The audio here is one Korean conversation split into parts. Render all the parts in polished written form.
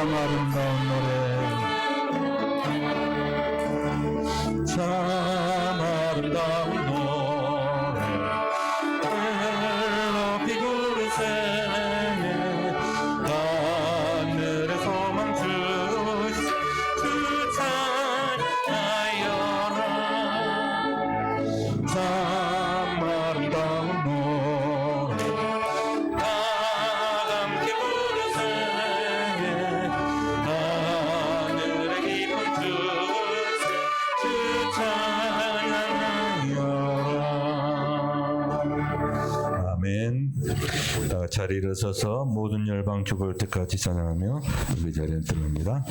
참 아름다운 노래, 참 아름다운 노래. 높이 부르세 하늘의 소망 주 찬양하여라. 참 아름다운 노래, 다 함께 부르세 하늘의 깊은 주 찬양하여라. 아멘. 다 자리에 일어서서 모든 열방 죽을 때까지 찬양하며 우리 자리에 들어옵니다.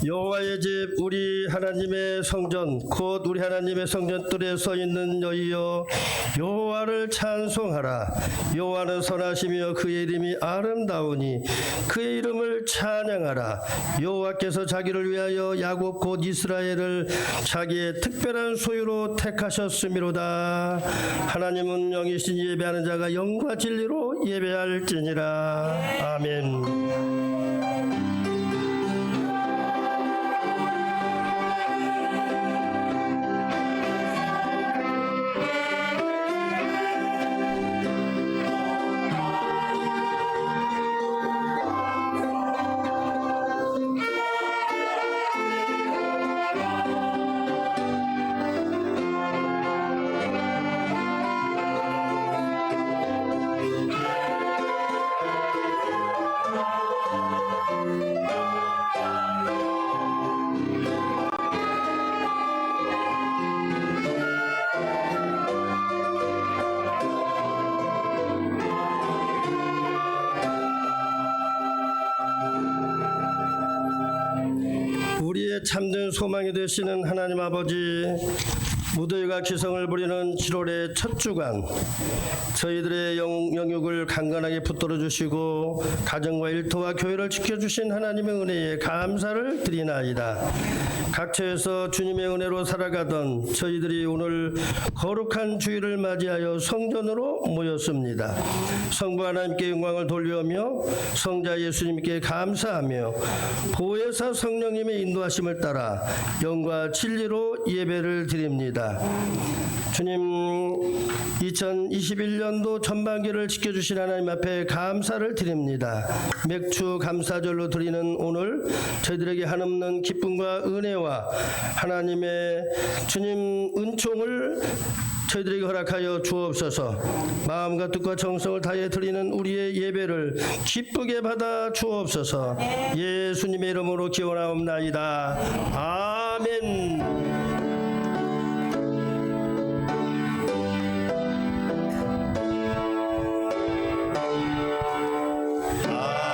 여호와의 집 우리 하나님의 성전 곧 우리 하나님의 성전뜰에 서 있는 너희여 여호와를 찬송하라. 여호와는 선하시며 그의 이름이 아름다우니 그의 이름을 찬양하라. 여호와께서 자기를 위하여 야곱 곧 이스라엘을 자기의 특별한 소유로 택하셨음이로다. 하나님은 영이시니 예배하는 자가 영과 진리로 예배할지니라. 아멘. 우리의 참된 소망이 되시는 하나님 아버지, 무더위가 기성을 부리는 7월의 첫 주간 저희들의 영육을 강건하게 붙들어 주시고 가정과 일터와 교회를 지켜주신 하나님의 은혜에 감사를 드리나이다. 각처에서 주님의 은혜로 살아가던 저희들이 오늘 거룩한 주일을 맞이하여 성전으로 모였습니다. 성부 하나님께 영광을 돌려며 성자 예수님께 감사하며 보혜사 성령님의 인도하심을 따라 영과 진리로 예배를 드립니다. 주님, 2021년도 전반기를 지켜주신 하나님 앞에 감사를 드립니다. 맥주 감사절로 드리는 오늘 저희들에게 한없는 기쁨과 은혜와 하나님의 주님 은총을 저희들에게 허락하여 주옵소서. 마음과 뜻과 정성을 다해 드리는 우리의 예배를 기쁘게 받아 주옵소서. 예수님의 이름으로 기원하옵나이다. 아멘. 아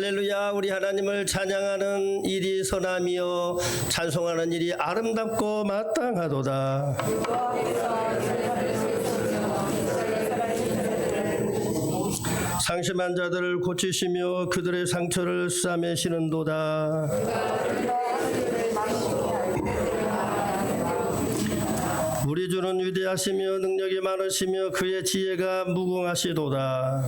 할렐루야. 우리 하나님을 찬양하는 일이 선함이요 찬송하는 일이 아름답고 마땅하도다. 상심한 자들을 고치시며 그들의 상처를 싸매시는도다. 우리 주는 위대하시며 능력이 많으시며 그의 지혜가 무궁하시도다.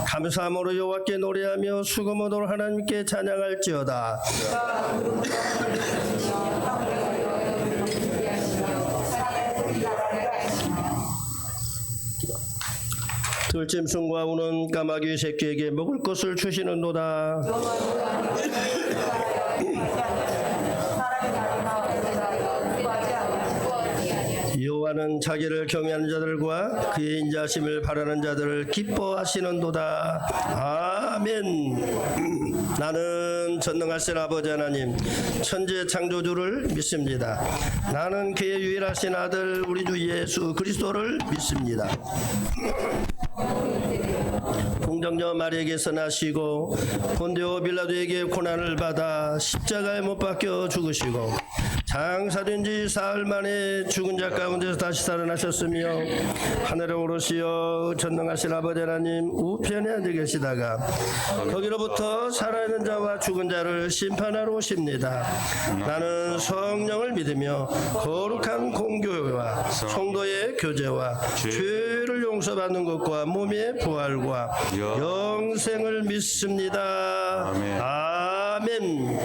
감사함으로 여호와께 노래하며 수금으로 하나님께 찬양할지어다. 들짐승과 우는 까마귀 새끼에게 먹을 것을 주시는도다. 여호와는 자기를 경외하는 자들과 그의 인자심을 바라는 자들을 기뻐하시는도다. 아멘. 나는 전능하신 아버지 하나님 천지의 창조주를 믿습니다. 나는 그의 유일하신 아들 우리 주 예수 그리스도를 믿습니다. 공정녀 마리에게서 나시고 본디오 빌라도에게 고난을 받아 십자가에 못 박혀 죽으시고 장사된 지 사흘 만에 죽은 자 가운데서 다시 살아나셨으며 하늘에 오르시어 전능하신 아버지 하나님 우편에 앉아 계시다가 거기로부터 살아있는 자와 죽은 자를 심판하러 오십니다. 나는 성령을 믿으며 거룩한 공교회와 성도의 교제와 죄를 용서받는 것과 몸의 부활과 영생을 믿습니다. 아멘.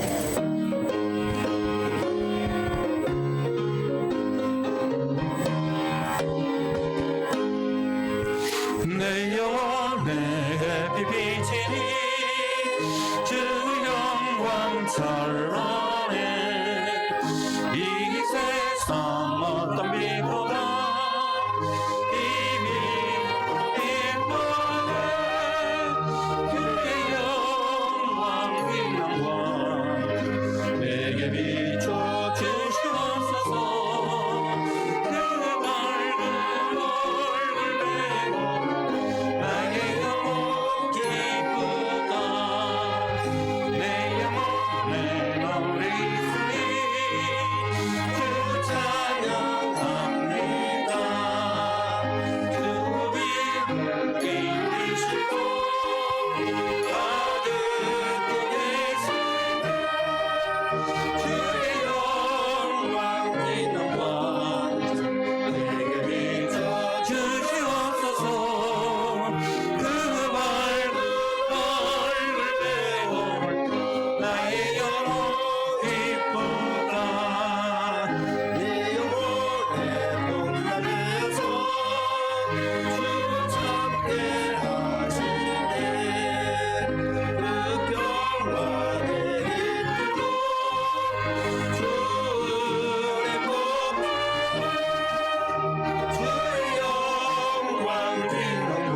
내 영혼에 햇빛 비치니 주 영광 찬란해. 이 세상 어떤 빛보다 이미 빛나네. 그의 영광 빛난 광 내게 비춰 주시옵소서. 그 맑은 얼굴 내고 나의 영혼 기쁘다. 내 영혼에 노래 있으니 주 찬양합니다. 주 빛을 이루시고 가득히 계시네. 주의 영광 빛난 광 내게 비춰 주시옵소서. 그 맑은 얼굴 배울 나의 영혼 기쁘다. 내 영혼에 복날에서 주 참게 하시네. 그 평화의 길도 주의 복 주의 영광 빛난 광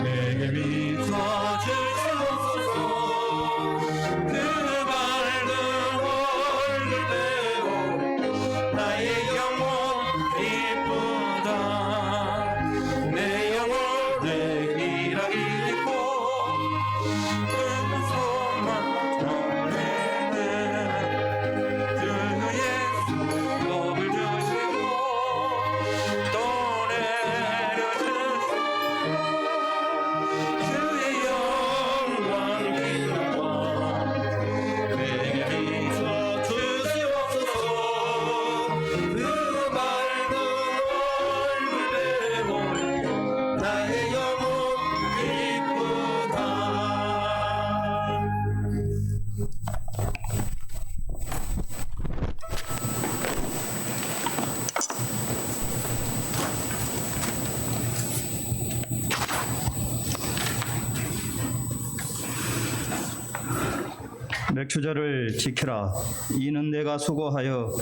내게 비춰 주시옵소서. 그 맑은 얼굴 배울 나의 영혼 기쁘다. 내 영혼에 희락이 있고 큰 소망 전해네. 주 예수 복을 주시고 또 내려주시고 주의 영광 빛난 광 내게 비춰 주시옵소서. 그 맑은 얼굴 배고 나의 영혼 기쁘다. 맥추절을 지키라. 이는 내가 수고하여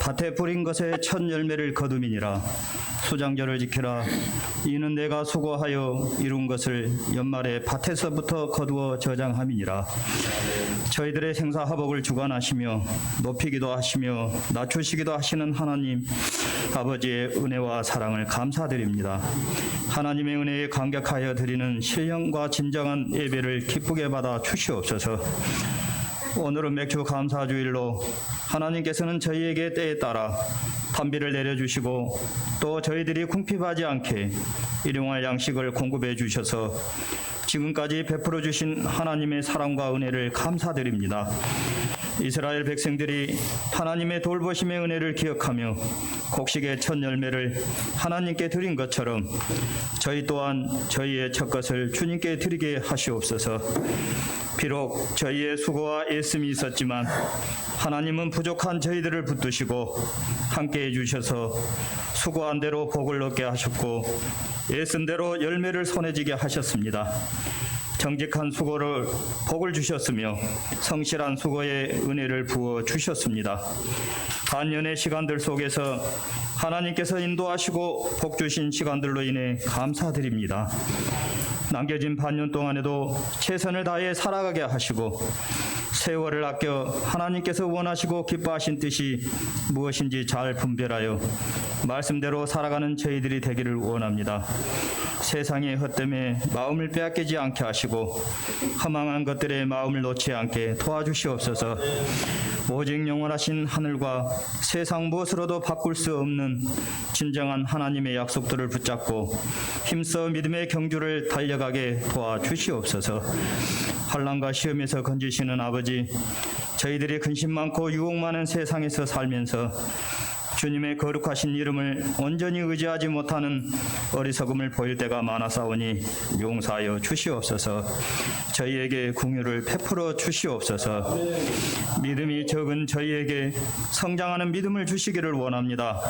밭에 뿌린 것의 첫 열매를 거둠이니라. 수장절을 지키라. 이는 내가 수고하여 이룬 것을 연말에 밭에서부터 거두어 저장함이니라. 저희들의 생사화복을 주관하시며 높이기도 하시며 낮추시기도 하시는 하나님 아버지의 은혜와 사랑을 감사드립니다. 하나님의 은혜에 감격하여 드리는 신령과 진정한 예배를 기쁘게 받아 주시옵소서. 오늘은 맥주 감사주일로 하나님께서는 저희에게 때에 따라 단비를 내려주시고 또 저희들이 궁핍하지 않게 일용할 양식을 공급해 주셔서 지금까지 베풀어 주신 하나님의 사랑과 은혜를 감사드립니다. 이스라엘 백성들이 하나님의 돌보심의 은혜를 기억하며 곡식의 첫 열매를 하나님께 드린 것처럼 저희 또한 저희의 첫 것을 주님께 드리게 하시옵소서. 비록 저희의 수고와 애씀이 있었지만 하나님은 부족한 저희들을 붙드시고 함께해 주셔서 수고한 대로 복을 얻게 하셨고 애쓴 대로 열매를 손에 쥐게 하셨습니다. 정직한 수고를 복을 주셨으며 성실한 수고에 은혜를 부어 주셨습니다. 반년의 시간들 속에서 하나님께서 인도하시고 복 주신 시간들로 인해 감사드립니다. 남겨진 반년 동안에도 최선을 다해 살아가게 하시고 세월을 아껴 하나님께서 원하시고 기뻐하신 뜻이 무엇인지 잘 분별하여 말씀대로 살아가는 저희들이 되기를 원합니다. 세상의 헛됨에 마음을 빼앗기지 않게 하시고 허망한 것들에 마음을 놓지 않게 도와주시옵소서. 오직 영원하신 하늘과 세상 무엇으로도 바꿀 수 없는 진정한 하나님의 약속들을 붙잡고 힘써 믿음의 경주를 달려가게 도와주시옵소서. 환난과 시험에서 건지시는 아버지, 저희들이 근심 많고 유혹 많은 세상에서 살면서 주님의 거룩하신 이름을 온전히 의지하지 못하는 어리석음을 보일 때가 많아사오니 용서하여 주시옵소서. 저희에게 긍휼을 베풀어 주시옵소서. 믿음이 적은 저희에게 성장하는 믿음을 주시기를 원합니다.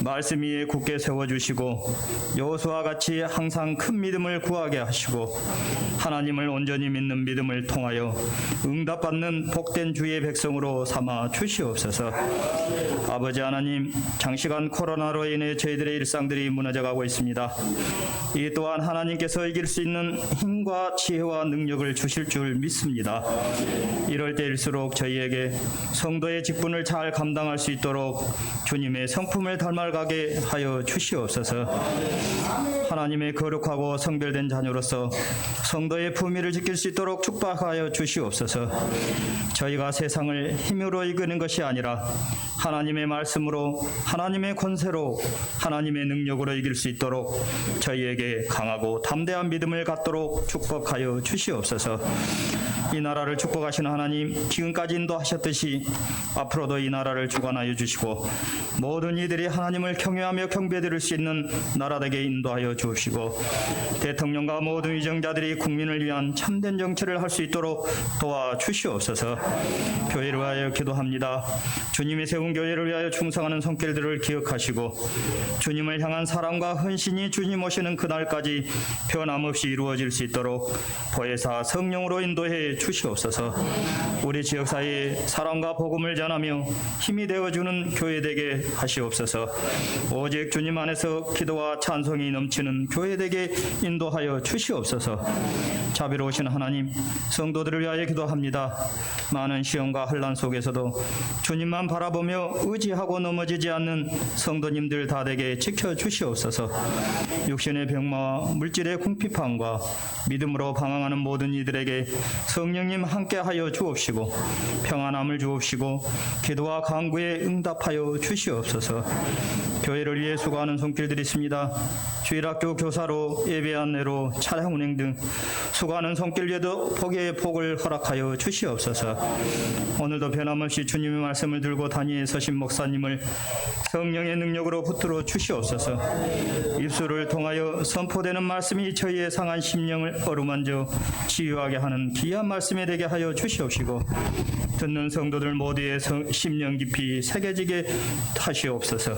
말씀 위에 굳게 세워주시고 여호수아와 같이 항상 큰 믿음을 구하게 하시고 하나님을 온전히 믿는 믿음을 통하여 응답받는 복된 주의 백성으로 삼아 주시옵소서. 아버지 하나님, 장시간 코로나로 인해 저희들의 일상들이 무너져가고 있습니다. 이 또한 하나님께서 이길 수 있는 힘과 지혜와 능력을 주실 줄 믿습니다. 이럴 때일수록 저희에게 성도의 직분을 잘 감당할 수 있도록 주님의 성품을 닮아가게 하여 주시옵소서. 하나님의 거룩하고 성별된 자녀로서 성도의 품위를 지킬 수 있도록 축복하여 주시옵소서. 저희가 세상을 힘으로 이기는 것이 아니라 하나님의 말씀으로, 하나님의 권세로, 하나님의 능력으로 이길 수 있도록 저희에게 강하고 담대한 믿음을 갖도록 축복하여 주시옵소서. 이 나라를 축복하시는 하나님, 지금까지 인도하셨듯이 앞으로도 이 나라를 주관하여 주시고 모든 이들이 하나님을 경외하며 경배드릴 수 있는 나라 되게 인도하여 주옵시고 대통령과 모든 위정자들이 국민을 위한 참된 정치를 할 수 있도록 도와주시옵소서. 교회를 위하여 기도합니다. 주님이 세운 교회를 위하여 충성하는 손길들을 기억하시고 주님을 향한 사랑과 헌신이 주님 오시는 그날까지 변함없이 이루어질 수 있도록 보혜사 성령으로 인도해 주시옵소서. 우리 지역사회에 사랑과 복음을 전하며 힘이 되어주는 교회 되게 하시옵소서. 오직 주님 안에서 기도와 찬송이 넘치는 교회 되게 인도하여 주시옵소서. 자비로우신 하나님, 성도들을 위하여 기도합니다. 많은 시험과 혼란 속에서도 주님만 바라보며 의지하고 넘어지지 않는 성도님들 다 되게 지켜주시옵소서. 육신의 병마와 물질의 궁핍함과 믿음으로 방황하는 모든 이들에게 성령님 함께하여 주옵시고 평안함을 주옵시고 기도와 간구에 응답하여 주시옵소서. 교회를 위해 수고하는 손길들이 있습니다. 주일학교 교사로 예배 안내로 차량 운행 등 수고하는 손길 위에도 복의 복을 허락하여 주시옵소서. 오늘도 변함없이 주님의 말씀을 들고 단위에 서신 목사님을 성령의 능력으로 붙들어 주시옵소서. 입술을 통하여 선포되는 말씀이 저희의 상한 심령을 어루만져 치유하게 하는 귀한 말씀이 되게 하여 주시옵시고 듣는 성도들 모두의 심령 깊이 새겨지게 하시옵소서.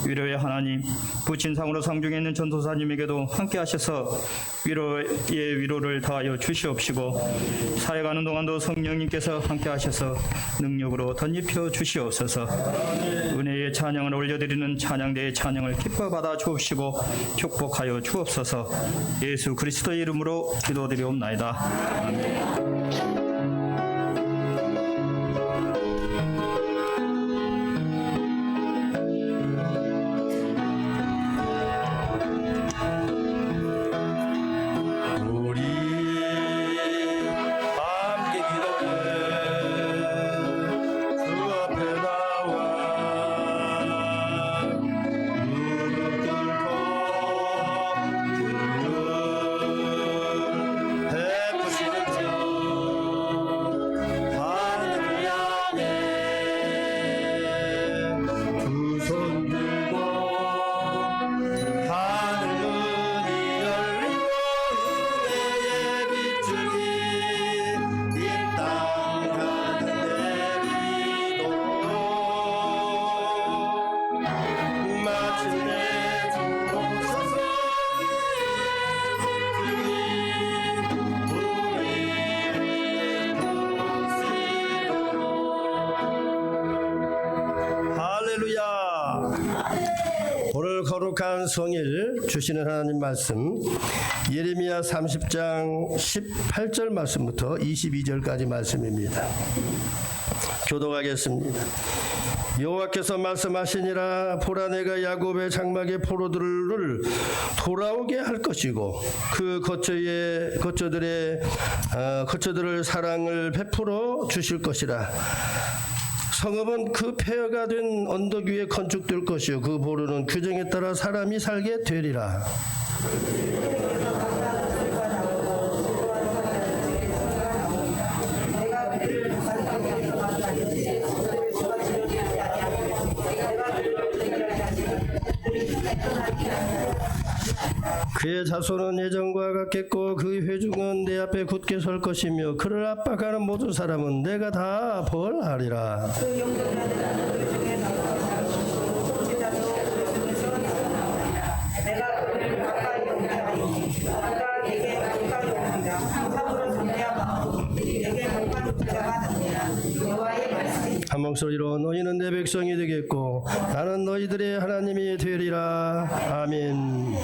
위로의 하나님, 부친상으로 상중에 있는 있는 전도사님에게도 함께 하셔서 위로의 위로를 더하여 주시옵시고 사역하는 동안도 성령님께서 함께 하셔서 능력으로 덧입혀 주시옵소서. 은혜의 찬양을 올려드리는 찬양대의 찬양을 기뻐 받아 주옵시고 축복하여 주옵소서. 예수 그리스도의 이름으로 기도드리옵나이다. 아멘. 오늘 거룩한 성일 주시는 하나님 말씀 예레미야 30장 18절 말씀부터 22절까지 말씀입니다. 교독하겠습니다. 여호와께서 말씀하시니라. 보라, 내가 야곱의 장막의 포로들을 돌아오게 할 것이고 그 거처들을 사랑을 베풀어 주실 것이라. 성읍은 그 폐허가 된 언덕 위에 건축될 것이요 그 보루는 규정에 따라 사람이 살게 되리라. 그의 자손은 예전과 같겠고 그 회중은 내 앞에 굳게 설 것이며 그를 압박하는 모든 사람은 내가 다 벌하리라. 한 목소리로 너희는 내 백성이 되겠고 나는 너희들의 하나님이 되리라. 아멘.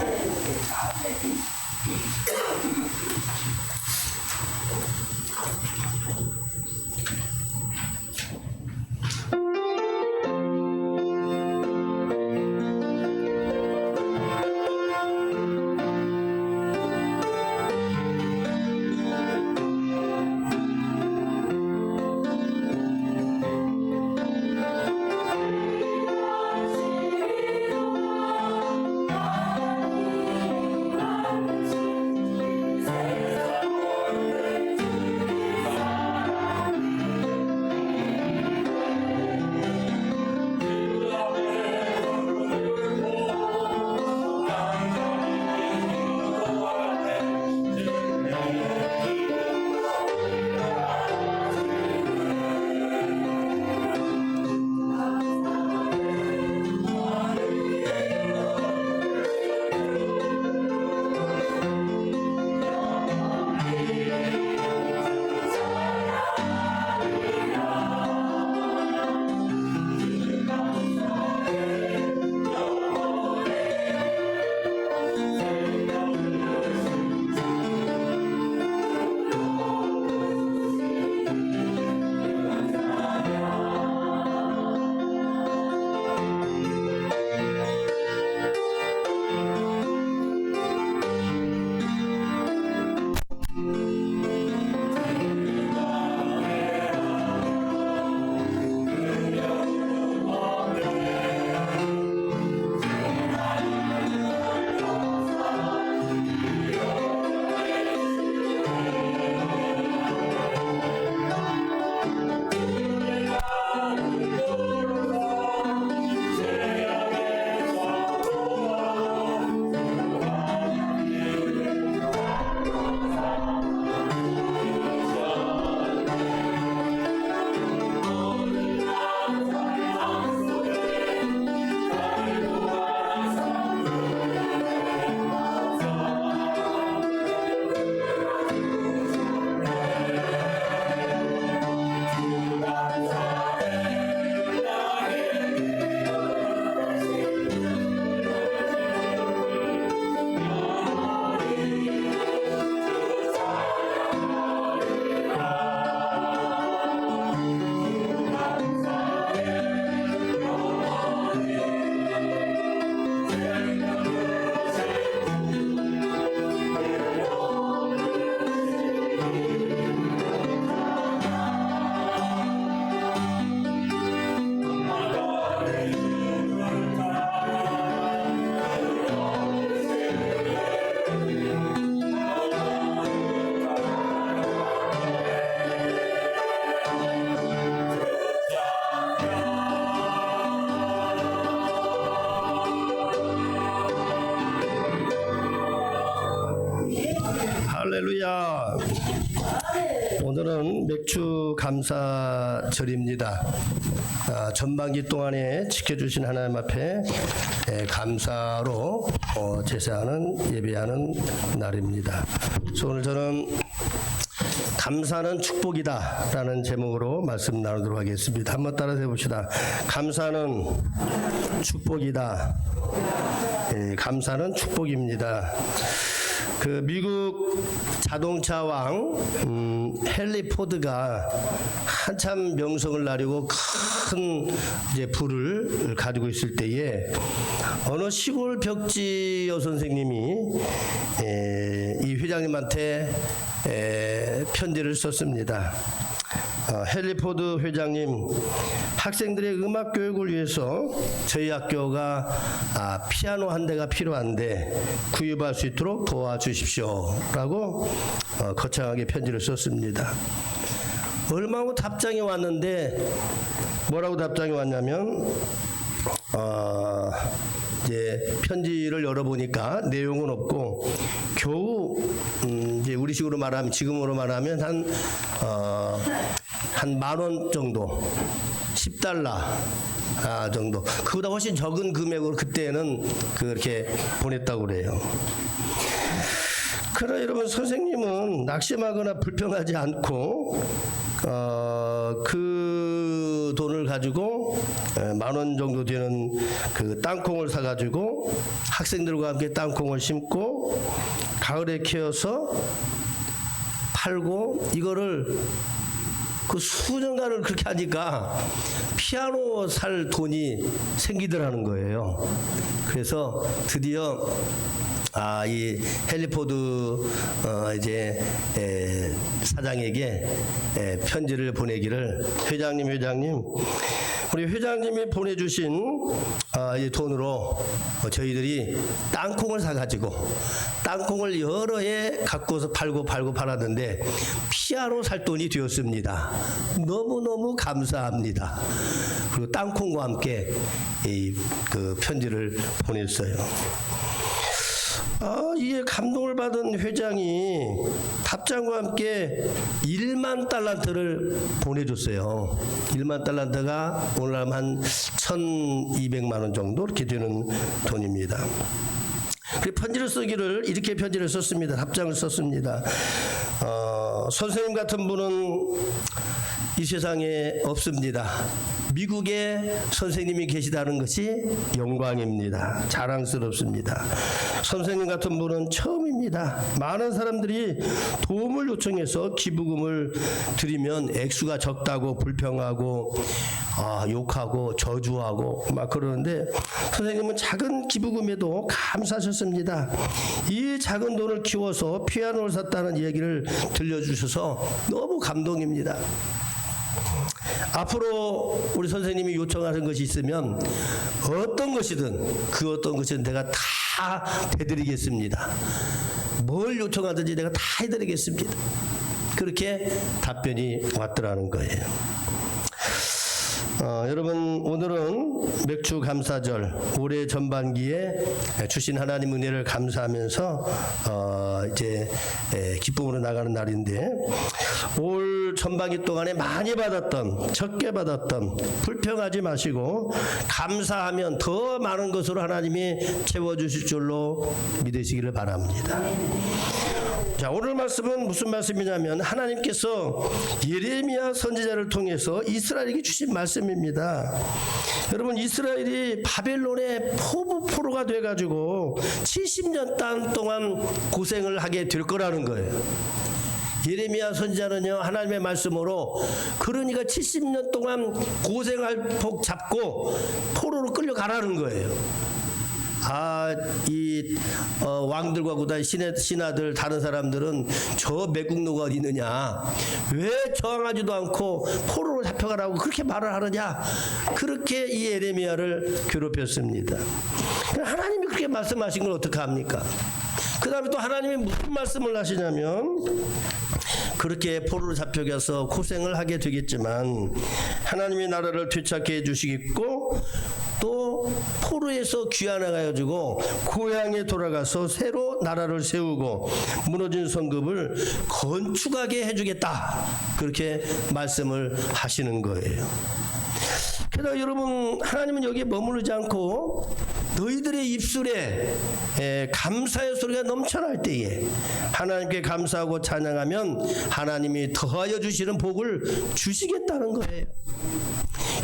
할렐루야. 오늘은 맥주 감사절입니다. 전반기 동안에 지켜주신 하나님 앞에 감사로 제사하는 예배하는 날입니다. 그래서 오늘 저는 감사는 축복이다라는 제목으로 말씀 나누도록 하겠습니다. 한번 따라서 해봅시다. 감사는 축복이다. 감사는 축복입니다. 그 미국 자동차 왕 헨리 포드가 한참 명성을 나리고 큰 이제 부를 가지고 있을 때에 어느 시골 벽지 여선생님이 이 회장님한테 편지를 썼습니다. 헨리 포드 회장님, 학생들의 음악 교육을 위해서 저희 학교가 피아노 한 대가 필요한데 구입할 수 있도록 도와주십시오라고 거창하게 편지를 썼습니다. 얼마 후 답장이 왔는데 뭐라고 답장이 왔냐면 이제 편지를 열어보니까 내용은 없고 겨우 이제 우리식으로 말하면 지금으로 말하면 한 10,000원 정도 10달러 정도 그보다 훨씬 적은 금액으로 그때는 그렇게 보냈다고 그래요. 그러나 여러분 선생님은 낙심하거나 불평하지 않고 그 돈을 가지고 10,000원 정도 되는 그 땅콩을 사가지고 학생들과 함께 땅콩을 심고 가을에 키워서 팔고 이거를 그 수년간을 그렇게 하니까 피아노 살 돈이 생기더라는 거예요. 그래서 드디어 이 헨리포드 이제 사장에게 편지를 보내기를 회장님 우리 회장님이 보내주신 이 돈으로 저희들이 땅콩을 사가지고 땅콩을 여러 해 갖고서 팔고 팔았는데 피아노 살 돈이 되었습니다. 너무너무 감사합니다. 그리고 땅콩과 함께 그 편지를 보냈어요. 이에 감동을 받은 회장이 답장과 함께 1만 달란트를 보내줬어요. 1만 달란트가 오늘 한 1,200만 원 정도 이렇게 되는 돈입니다. 그 편지를 쓰기를 이렇게 편지를 썼습니다. 답장을 썼습니다. 선생님 같은 분은 이 세상에 없습니다. 미국에 선생님이 계시다는 것이 영광입니다. 자랑스럽습니다. 선생님 같은 분은 처음입니다. 많은 사람들이 도움을 요청해서 기부금을 드리면 액수가 적다고 불평하고 욕하고 저주하고 막 그러는데 선생님은 작은 기부금에도 감사하셨습니다. 이 작은 돈을 키워서 피아노를 샀다는 얘기를 들려주셔서 너무 감동입니다. 앞으로 우리 선생님이 요청하는 것이 있으면 어떤 것이든 그 어떤 것이든 내가 다 해드리겠습니다. 뭘 요청하든지 내가 다 해드리겠습니다. 그렇게 답변이 왔더라는 거예요. 여러분 오늘은 맥주 감사절 올해 전반기에 주신 하나님 은혜를 감사하면서 이제 기쁨으로 나가는 날인데 올 전반기 동안에 많이 받았던 적게 받았던 불평하지 마시고 감사하면 더 많은 것으로 하나님이 채워주실 줄로 믿으시기를 바랍니다. 자, 오늘 말씀은 무슨 말씀이냐면 하나님께서 예레미야 선지자를 통해서 이스라엘에게 주신 말씀입니다. 여러분 이스라엘이 바벨론의 포로가 돼가지고 70년 땅 동안 고생을 하게 될 거라는 거예요. 예레미야 선지자는요 하나님의 말씀으로 그러니까 70년 동안 고생할 복 잡고 포로로 끌려가라는 거예요. 이 왕들과 그다음 신하들 다른 사람들은 저 매국노가 어디 있느냐, 왜 저항하지도 않고 포로로 잡혀가라고 그렇게 말을 하느냐, 그렇게 이 예레미야를 괴롭혔습니다. 하나님이 그렇게 말씀하신 걸 어떻게 합니까? 그 다음에 또 하나님이 무슨 말씀을 하시냐면 그렇게 포로로 잡혀가서 고생을 하게 되겠지만 하나님의 나라를 되찾게 해주시겠고 또 포로에서 귀환해가지고 고향에 돌아가서 새로 나라를 세우고 무너진 성급을 건축하게 해주겠다, 그렇게 말씀을 하시는 거예요. 그러나 여러분, 하나님은 여기에 머무르지 않고 너희들의 입술에 감사의 소리가 넘쳐날 때에 하나님께 감사하고 찬양하면 하나님이 더하여 주시는 복을 주시겠다는 거예요.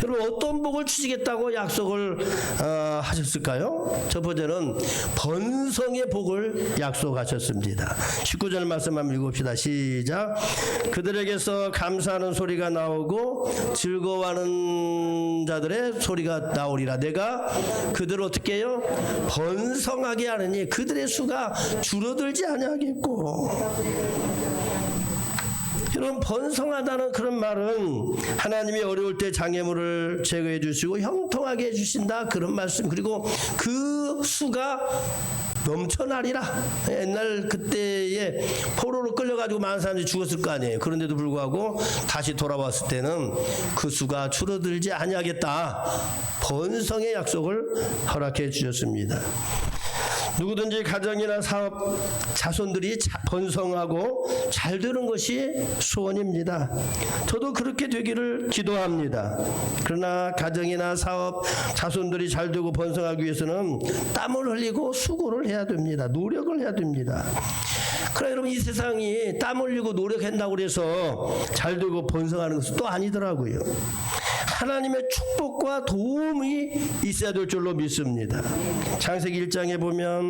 여러분, 어떤 복을 주시겠다고 약속을 하셨을까요? 첫 번째는 번성의 복을 약속하셨습니다. 19절 말씀 한번 읽읍시다. 시작. 그들에게서 감사하는 소리가 나오고 즐거워하는 자들의 소리가 나오리라. 내가 그들을 어떻게 해요? 번성하게 하느니 그들의 수가 줄어들지 아니하겠고. 여러분, 번성하다는 그런 말은 하나님이 어려울 때 장애물을 제거해 주시고 형통하게 해주신다, 그런 말씀. 그리고 그 수가 넘쳐나리라. 옛날 그때에 포로로 끌려가지고 많은 사람들이 죽었을 거 아니에요. 그런데도 불구하고 다시 돌아왔을 때는 그 수가 줄어들지 아니하겠다, 번성의 약속을 허락해 주셨습니다. 누구든지 가정이나 사업 자손들이 번성하고 잘 되는 것이 소원입니다. 저도 그렇게 되기를 기도합니다. 그러나 가정이나 사업 자손들이 잘 되고 번성하기 위해서는 땀을 흘리고 수고를 해야 됩니다. 노력을 해야 됩니다. 그러나 여러분, 이 세상이 땀 흘리고 노력한다고 해서 잘 되고 번성하는 것은 또 아니더라고요. 하나님의 축복과 도움이 있어야 될 줄로 믿습니다. 창세기 1장에 보면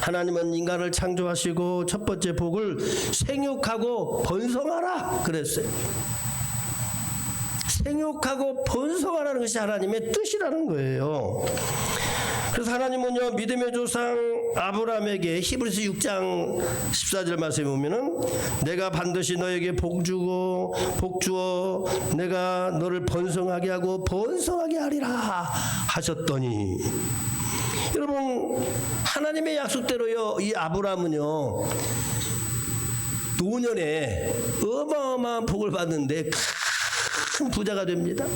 하나님은 인간을 창조하시고 첫 번째 복을 생육하고 번성하라 그랬어요. 생육하고 번성하라는 것이 하나님의 뜻이라는 거예요. 그래서 하나님은요, 믿음의 조상 아브라함에게 히브리서 6장 14절 말씀에 보면은 내가 반드시 너에게 복 주어 내가 너를 번성하게 하고 번성하게 하리라 하셨더니, 여러분, 하나님의 약속대로요, 이 아브라함은요 노년에 어마어마한 복을 받는데 큰 부자가 됩니다.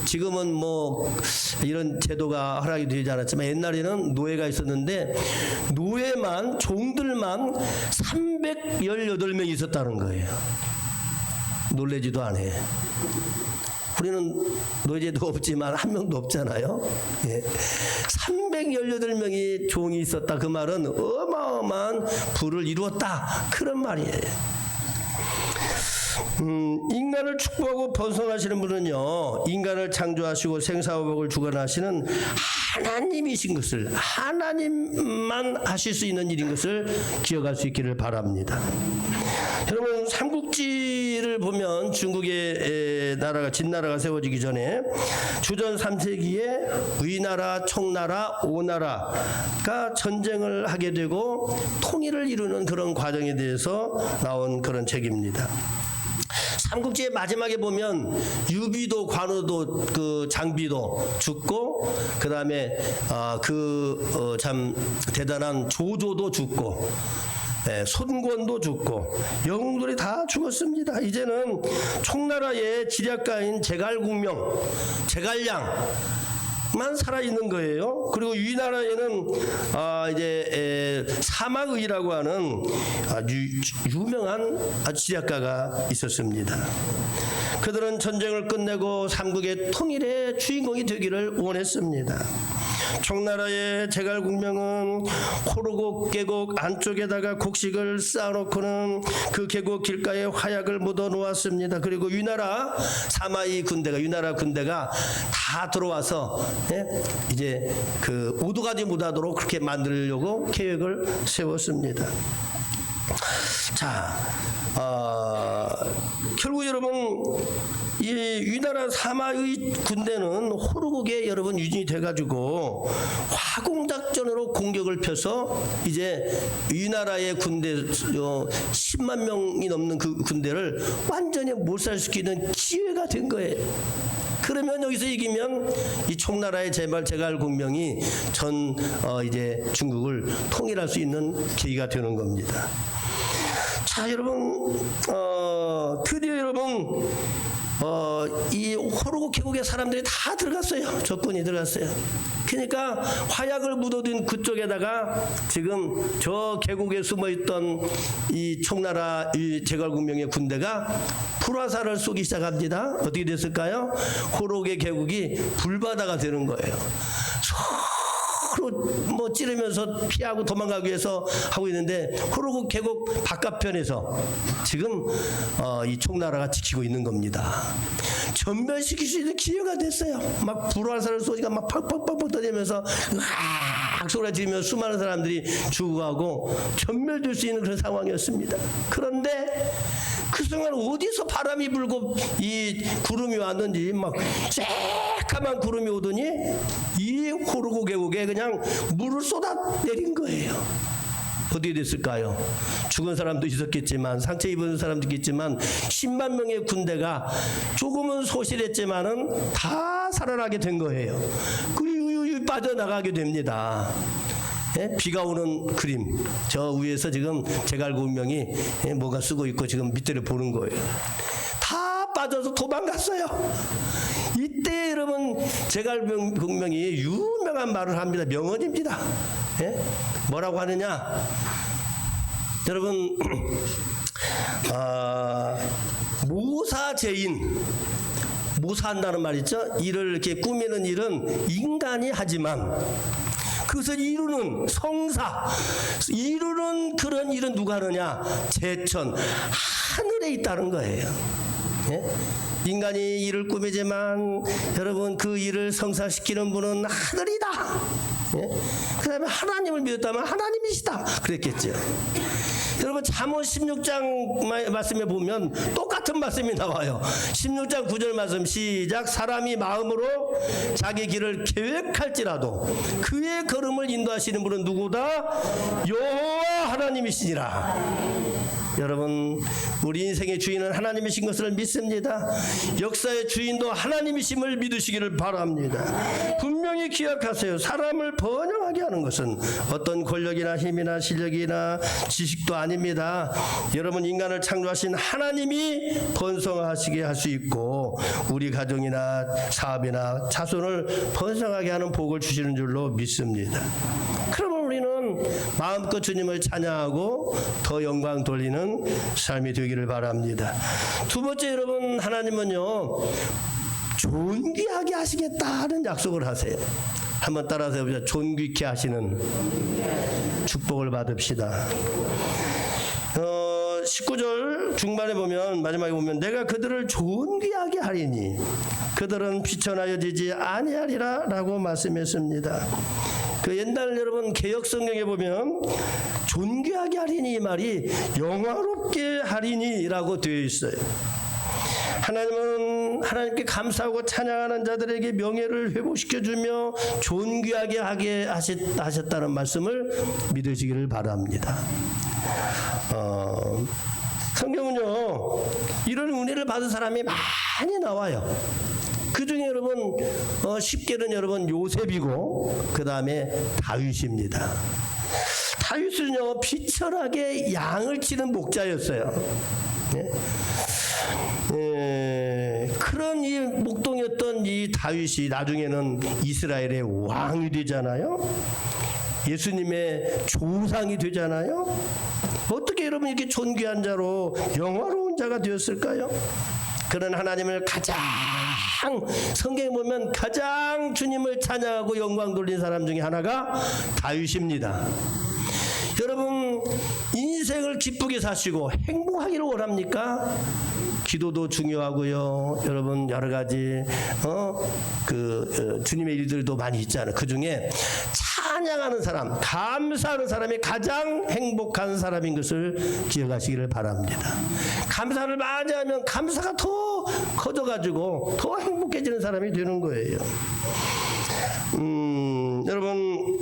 지금은 뭐 이런 제도가 허락이 되지 않았지만 옛날에는 노예가 있었는데 노예만, 종들만 318명이 있었다는 거예요. 놀래지도 않아요. 우리는 노예제도 없지만 한 명도 없잖아요. 318명이 종이 있었다, 그 말은 어마어마한 부를 이루었다, 그런 말이에요. 인간을 축복하고 번성하시는 분은요, 인간을 창조하시고 생사화복을 주관하시는 하나님이신 것을, 하나님만 하실 수 있는 일인 것을 기억할 수 있기를 바랍니다. 여러분, 삼국지를 보면 중국의 나라가, 진나라가 세워지기 전에 주전 3세기에 위나라, 청나라, 오나라가 전쟁을 하게 되고 통일을 이루는 그런 과정에 대해서 나온 그런 책입니다. 삼국지의 마지막에 보면 유비도, 관우도, 그 장비도 죽고, 그 다음에 참 대단한 조조도 죽고, 손권도 죽고, 영웅들이 다 죽었습니다. 이제는 총나라의 지략가인 제갈국명, 제갈량만 살아있는 거예요. 그리고 위나라에는 이제 사마의라고 하는 아주 유명한 지략가가 있었습니다. 그들은 전쟁을 끝내고 삼국의 통일의 주인공이 되기를 원했습니다. 총나라의 제갈국명은 호르곡 계곡 안쪽에다가 곡식을 쌓아놓고는 그 계곡 길가에 화약을 묻어 놓았습니다. 그리고 위나라 사마이 군대가, 위나라 군대가 다 들어와서 이제 그 오도가지 못하도록 그렇게 만들려고 계획을 세웠습니다. 자, 결국 여러분, 이 위나라 사마의 군대는 호르곡에 여러분 유진이 돼가지고 화공작전으로 공격을 펴서 이제 위나라의 군대 10만 명이 넘는 그 군대를 완전히 몰살시키는 기회가 된 거예요. 그러면 여기서 이기면 이 총나라의 제갈국명이 이제 중국을 통일할 수 있는 계기가 되는 겁니다. 자, 여러분, 드디어 여러분, 이 호르고 계곡에 사람들이 다 들어갔어요. 적군이 들어갔어요. 그러니까 화약을 묻어둔 그쪽에다가 지금 저 계곡에 숨어있던 이 총나라 이 제갈공명의 군대가 불화살을 쏘기 시작합니다. 어떻게 됐을까요? 호록의 계곡이 불바다가 되는 거예요. 서로 뭐 찌르면서 피하고 도망가기 위해서 하고 있는데 호록 계곡 바깥편에서 지금 이 총나라가 지키고 있는 겁니다. 전멸시킬 수 있는 기회가 됐어요. 막 불화살을 쏘니까 막 팍팍팍 터지면서 으악 소리가 지르면서 수많은 사람들이 죽어가고 전멸될 수 있는 그런 상황이었습니다. 그런데 그 순간 어디서 바람이 불고 이 구름이 왔는지 막 새까만 구름이 오더니 이 호르고 계곡에 그냥 물을 쏟아내린 거예요. 어떻게 됐을까요? 죽은 사람도 있었겠지만 상처 입은 사람도 있겠지만 10만 명의 군대가 조금은 소실했지만은 다 살아나게 된 거예요. 그 빠져나가게 됩니다. 예? 비가 오는 그림 저 위에서 지금 제갈공명이 뭐가 쓰고 있고 지금 밑에를 보는 거예요. 다 빠져서 도망갔어요. 이때 여러분 제갈공명이 유명한 말을 합니다. 명언입니다. 예? 뭐라고 하느냐? 여러분 모사제인 모사한다는 말 있죠? 일을 이렇게 꾸미는 일은 인간이 하지만 그것을 이루는 성사 이루는 그런 일은 누가 하느냐? 제천 하늘에 있다는 거예요. 예? 인간이 일을 꾸미지만 여러분 그 일을 성사시키는 분은 하늘이다. 예? 그 다음에 하나님을 믿었다면 하나님이시다 그랬겠죠. 여러분 잠언 16장 말씀에 보면 똑같은 말씀이 나와요. 16장 9절 말씀 시작. 사람이 마음으로 자기 길을 계획할지라도 그의 걸음을 인도하시는 분은 누구다? 여호와 하나님이시니라. 여러분 우리 인생의 주인은 하나님이신 것을 믿습니다. 역사의 주인도 하나님이심을 믿으시기를 바랍니다. 분명히 기억하세요. 사람을 번영하게 하는 것은 어떤 권력이나 힘이나 실력이나 지식도 아닙니다. 여러분 인간을 창조하신 하나님이 번성하시게 할 수 있고 우리 가정이나 사업이나 자손을 번성하게 하는 복을 주시는 줄로 믿습니다. 그러면 우리는 마음껏 주님을 찬양하고 더 영광 돌리는 삶이 되기를 바랍니다. 두 번째 여러분 하나님은요 존귀하게 하시겠다는 약속을 하세요. 한번 따라서 해보자. 존귀케 하시는 축복을 받읍시다. 19절 중반에 보면 마지막에 보면 내가 그들을 존귀하게 하리니 그들은 비천하여지지 아니하리라 라고 말씀했습니다. 그 옛날 여러분 개역 성경에 보면 존귀하게 하리니 이 말이 영화롭게 하리니라고 되어 있어요. 하나님은 하나님께 감사하고 찬양하는 자들에게 명예를 회복시켜주며 존귀하게 하게 하셨다는 말씀을 믿으시기를 바랍니다. 성경은요 이런 은혜를 받은 사람이 많이 나와요. 그 중에 여러분 쉽게는 여러분 요셉이고 그 다음에 다윗입니다. 다윗은요 비천하게 양을 치는 목자였어요. 그런 이 목동이었던 이 다윗이 나중에는 이스라엘의 왕이 되잖아요. 예수님의 조상이 되잖아요. 어떻게 여러분 이렇게 존귀한 자로 영화로운 자가 되었을까요? 그런 하나님을 가장 성경에 보면 가장 주님을 찬양하고 영광 돌린 사람 중에 하나가 다윗입니다. 여러분 인생을 기쁘게 사시고 행복하기를 원합니까? 기도도 중요하고요. 여러분 여러 가지 주님의 일들도 많이 있잖아요. 그 중에 찬양하는 사람, 감사하는 사람이 가장 행복한 사람인 것을 기억하시기를 바랍니다. 감사를 많이 하면 감사가 더 커져가지고 더 행복해지는 사람이 되는 거예요. 여러분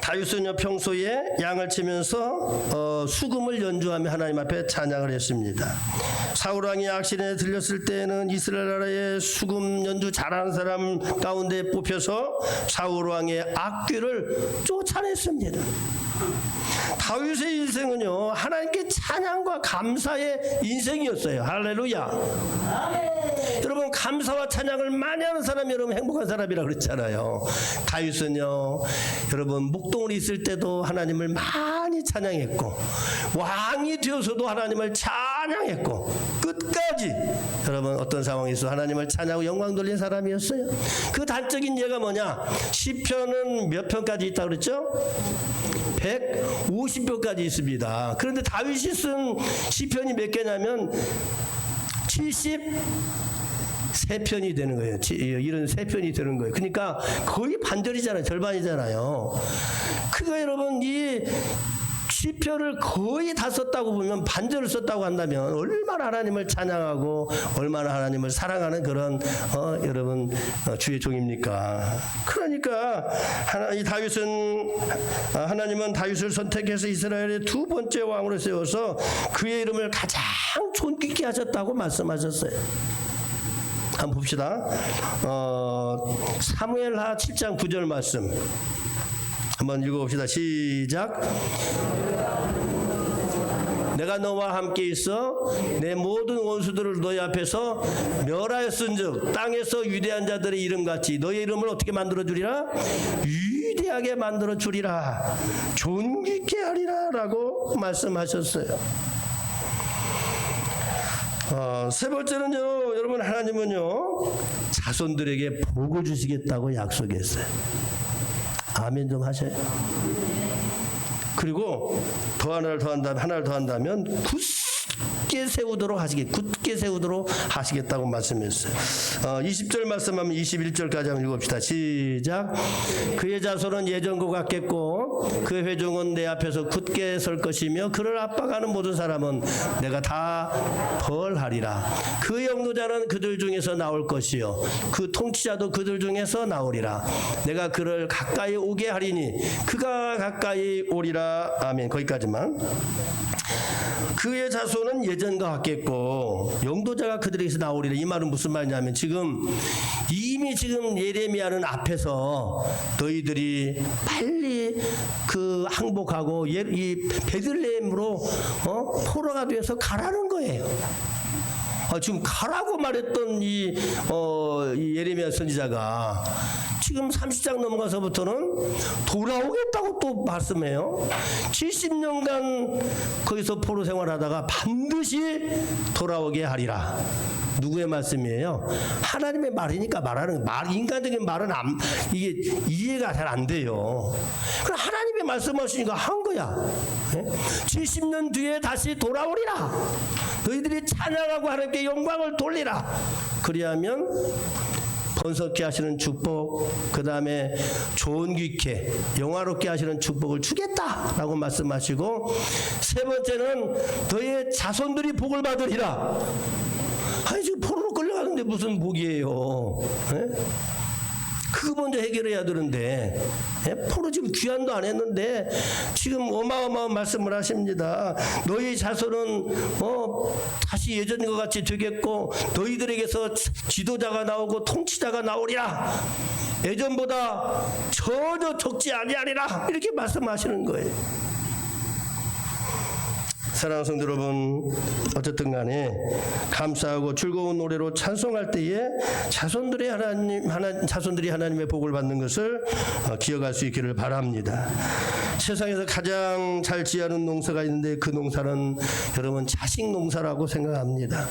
다윗은요 평소에 양을 치면서 수금을 연주하며 하나님 앞에 찬양을 했습니다. 사울왕이 악신에 들렸을 때는 이스라엘 나라의 수금 연주 잘하는 사람 가운데 뽑혀서 사울왕의 악귀를 쫓아냈습니다. 다윗의 인생은요 하나님께 찬양과 감사의 인생이었어요. 할렐루야. 여러분 감사와 찬양을 많이 하는 사람이 여러분 행복한 사람이라 그랬잖아요. 다윗은요 여러분 목동으로 있을 때도 하나님을 많이 찬양했고 왕이 되어서도 하나님을 찬양했고 끝까지 여러분 어떤 상황에서 하나님을 찬양하고 영광 돌린 사람이었어요. 그 단적인 예가 뭐냐? 시편은 몇 편까지 있다고 그랬죠? 150편까지 있습니다. 그런데 다윗이 쓴 시편이 몇 개냐면 73편이 되는 거예요. 73편이 되는 거예요. 그러니까 거의 반절이잖아요. 절반이잖아요. 그거 여러분 이 시편을 거의 다 썼다고 보면 반절을 썼다고 한다면 얼마나 하나님을 찬양하고 얼마나 하나님을 사랑하는 그런 여러분 주의 종입니까? 그러니까 이 다윗은 하나님은 다윗을 선택해서 이스라엘의 두 번째 왕으로 세워서 그의 이름을 가장 존귀케 하셨다고 말씀하셨어요. 한번 봅시다. 사무엘하 7장 9절 말씀 한번 읽어봅시다. 시작. 내가 너와 함께 있어 내 모든 원수들을 너희 앞에서 멸하였은즉 땅에서 위대한 자들의 이름같이 너희 이름을 어떻게 만들어주리라? 위대하게 만들어주리라. 존귀케 하리라 라고 말씀하셨어요. 세 번째는요 여러분 하나님은요 자손들에게 복을 주시겠다고 약속했어요. 아멘 좀 하셔요. 그리고 하나를 더한다면 굳게 세우도록 하시겠다고 말씀했어요. 20절 말씀하면 21절까지 한번 읽읍시다. 시작. 그의 자손은 예전과 같겠고 그 회중은 내 앞에서 굳게 설 것이며 그를 압박하는 모든 사람은 내가 다 벌하리라. 그 영노자는 그들 중에서 나올 것이요 그 통치자도 그들 중에서 나오리라. 내가 그를 가까이 오게 하리니 그가 가까이 오리라. 아멘. 거기까지만. 그의 자손은 예전과 같겠고 영도자가 그들에게서 나오리라. 이 말은 무슨 말이냐면 이미 예레미야는 앞에서 너희들이 빨리 그 항복하고 이 베들레헴으로 포로가 되어서 가라는 거예요. 지금 가라고 말했던 이 예레미야 선지자가 지금 30장 넘어가서부터는 돌아오겠다고 또 말씀해요. 70년간 거기서 포로 생활하다가 반드시 돌아오게 하리라. 누구의 말씀이에요? 하나님의 말이니까 말하는 말, 인간적인 말은 이게 이해가 잘 안 돼요. 그럼 하나님의 말씀하시니까 한 거야. 70년 뒤에 다시 돌아오리라. 너희들이 찬양하고 하나님께 영광을 돌리라. 그리하면 번성케 하시는 축복, 그 다음에 존귀케 영화롭게 하시는 축복을 주겠다라고 말씀하시고, 세 번째는 너의 자손들이 복을 받으리라. 아니 지금 포로로 끌려가는데 무슨 복이에요? 네? 그거 먼저 해결해야 되는데 포로 지금 귀환도 안 했는데 지금 어마어마한 말씀을 하십니다. 너희 자손은 다시 예전과 같이 되겠고 너희들에게서 지도자가 나오고 통치자가 나오리라. 예전보다 전혀 적지 아니하리라. 이렇게 말씀하시는 거예요. 사랑하는 성도 여러분, 어쨌든 간에 감사하고 즐거운 노래로 찬송할 때에 자손들이 하나님의 복을 받는 것을 기억할 수 있기를 바랍니다. 세상에서 가장 잘 지어하는 농사가 있는데 그 농사는 여러분 자식 농사라고 생각합니다.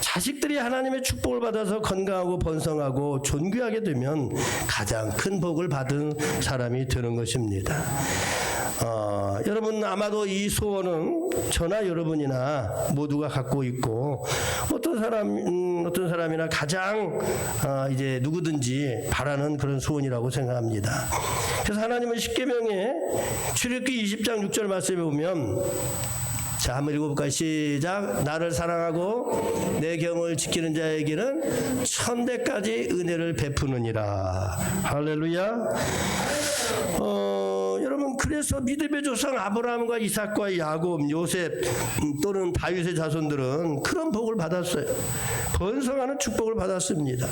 자식들이 하나님의 축복을 받아서 건강하고 번성하고 존귀하게 되면 가장 큰 복을 받은 사람이 되는 것입니다. 여러분 아마도 이 소원은 저나 여러분이나 모두가 갖고 있고 어떤 사람이나 가장 이제 누구든지 바라는 그런 소원이라고 생각합니다. 그래서 하나님은 십계명에 출애굽기 20장 6절 말씀에 보면, 자 한번 읽어볼까요? 시작. 나를 사랑하고 내 계명을 지키는 자에게는 1000대까지 은혜를 베푸느니라. 할렐루야. 여러분 그래서 믿음의 조상 아브라함과 이삭과 야곱, 요셉 또는 다윗의 자손들은 그런 복을 받았어요. 번성하는 축복을 받았습니다.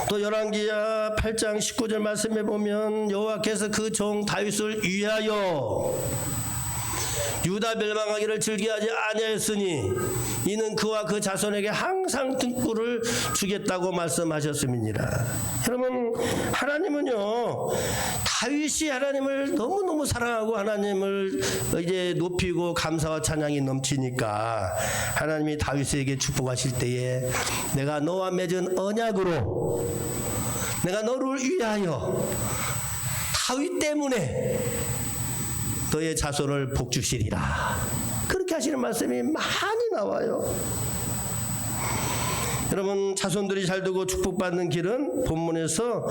또 열왕기야 8장 19절 말씀에 보면 여호와께서 그 종 다윗을 위하여 유다 멸망하기를 즐겨하지 아니하였으니 이는 그와 그 자손에게 항상 등불을 주겠다고 말씀하셨음이니라. 여러분, 하나님은요, 다윗이 하나님을 너무너무 사랑하고 하나님을 이제 높이고 감사와 찬양이 넘치니까 하나님이 다윗에게 축복하실 때에 내가 너와 맺은 언약으로 내가 너를 위하여 다윗 때문에 너의 자손을 복주시리라. 그렇게 하시는 말씀이 많이 나와요. 여러분, 자손들이 잘되고 축복받는 길은 본문에서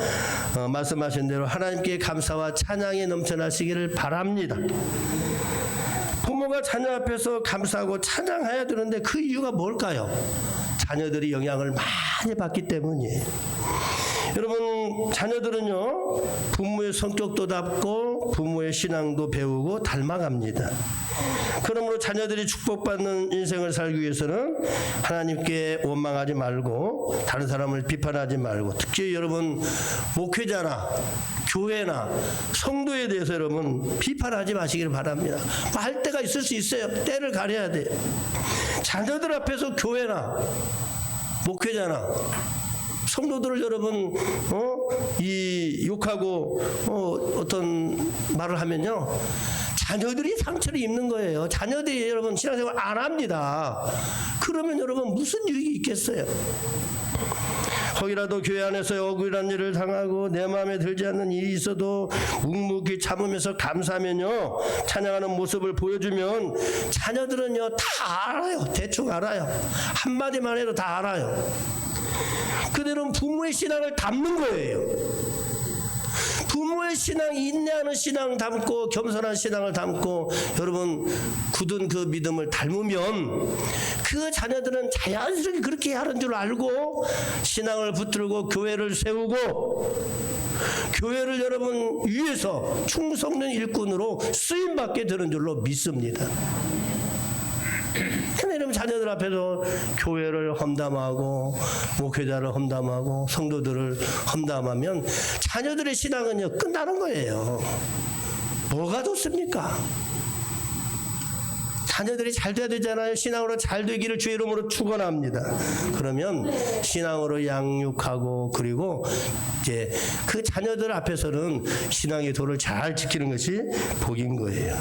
말씀하신 대로 하나님께 감사와 찬양이 넘쳐나시기를 바랍니다. 부모가 자녀 앞에서 감사하고 찬양해야 되는데 그 이유가 뭘까요? 자녀들이 영향을 많이 받기 때문이에요. 여러분, 자녀들은요, 부모의 성격도 닮고 부모의 신앙도 배우고 닮아갑니다. 그러므로 자녀들이 축복받는 인생을 살기 위해서는 하나님께 원망하지 말고 다른 사람을 비판하지 말고, 특히 여러분 목회자나 교회나 성도에 대해서 여러분 비판하지 마시기를 바랍니다. 할 때가 있을 수 있어요. 때를 가려야 돼요. 자녀들 앞에서 교회나 목회자나 성도들을 여러분 이 욕하고 어떤 말을 하면요, 자녀들이 상처를 입는 거예요. 자녀들이 여러분 신앙생활 안 합니다. 그러면 여러분 무슨 유익이 있겠어요? 혹이라도 교회 안에서 억울한 일을 당하고 내 마음에 들지 않는 일이 있어도 묵묵히 참으면서 감사하면요, 찬양하는 모습을 보여주면 자녀들은요 다 알아요. 대충 알아요. 한마디만 해도 다 알아요. 그들은 부모의 신앙을 닮는 거예요. 부모의 신앙, 인내하는 신앙 담고 겸손한 신앙을 담고 여러분 굳은 그 믿음을 닮으면 그 자녀들은 자연스럽게 그렇게 하는 줄 알고 신앙을 붙들고 교회를 세우고 교회를 여러분 위해서 충성된 일꾼으로 쓰임받게 되는 줄로 믿습니다. 하나님 자녀들 앞에서 교회를 험담하고 목회자를 험담하고 성도들을 험담하면 자녀들의 신앙은요 끝나는 거예요. 뭐가 좋습니까? 자녀들이 잘 돼야 되잖아요. 신앙으로 잘 되기를 주의 이름으로 축원합니다. 그러면 신앙으로 양육하고 그리고 이제 그 자녀들 앞에서는 신앙의 도를 잘 지키는 것이 복인 거예요.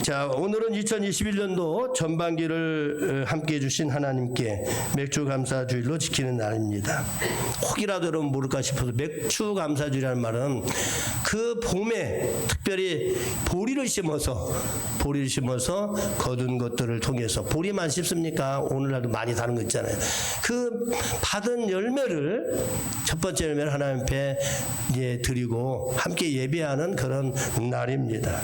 자, 오늘은 2021년도 전반기를 함께 해주신 하나님께 맥주 감사 주일로 지키는 날입니다. 혹이라도 여러분 모를까 싶어서 맥주 감사 주일이라는 말은 그 봄에 특별히 보리를 심어서 거둔 것들을 통해서, 보리만 심습니까? 오늘날도 많이 다른 거 있잖아요. 그 받은 열매를, 첫 번째 열매를 하나님 앞에 이제 드리고 함께 예배하는 그런 날입니다.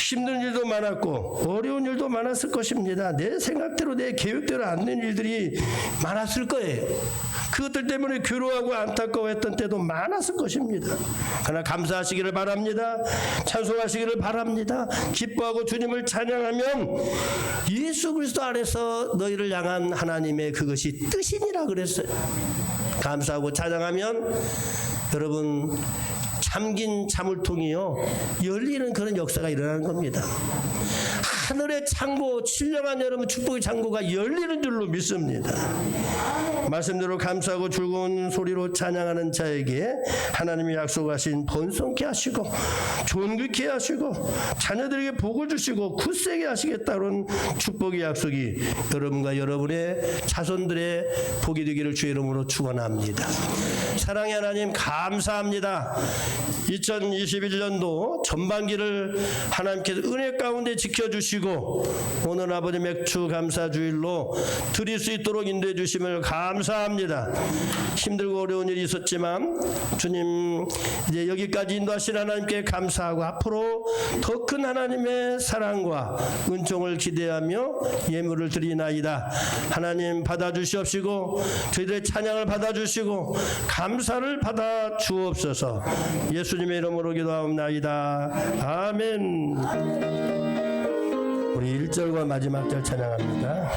힘든 일도 많았고 어려운 일도 많았을 것입니다. 내 생각대로 내 계획대로 안 된 일들이 많았을 거예요. 그것들 때문에 괴로워하고 안타까워했던 때도 많았을 것입니다. 그러나 감사하시기를 바랍니다. 찬송하시기를 바랍니다. 기뻐하고 주님을 찬양하면 예수 그리스도 안에서 너희를 향한 하나님의 그것이 뜻이니라 그랬어요. 감사하고 찬양하면 여러분 잠긴 자물통이요 열리는 그런 역사가 일어나는 겁니다. 하늘의 창고, 신령한 여러분 축복의 창고가 열리는 줄로 믿습니다. 말씀대로 감사하고 즐거운 소리로 찬양하는 자에게 하나님이 약속하신 번성케 하시고 존귀케 하시고 자녀들에게 복을 주시고 굳세게 하시겠다는 축복의 약속이 여러분과 여러분의 자손들의 복이 되기를 주의 이름으로 축원합니다. 사랑의 하나님 감사합니다. 2021년도 전반기를 하나님께서 은혜 가운데 지켜주시고 오늘 아버지 맥주 감사 주일로 드릴 수 있도록 인도해 주심을 감사합니다. 힘들고 어려운 일이 있었지만 주님 이제 여기까지 인도하신 하나님께 감사하고 앞으로 더 큰 하나님의 사랑과 은총을 기대하며 예물을 드리나이다. 하나님 받아주시옵시고 저희들의 찬양을 받아주시고 감사를 받아 주옵소서. 예수님의 이름으로 기도하옵나이다. 아멘. 우리 1절과 마지막 절 찬양합니다.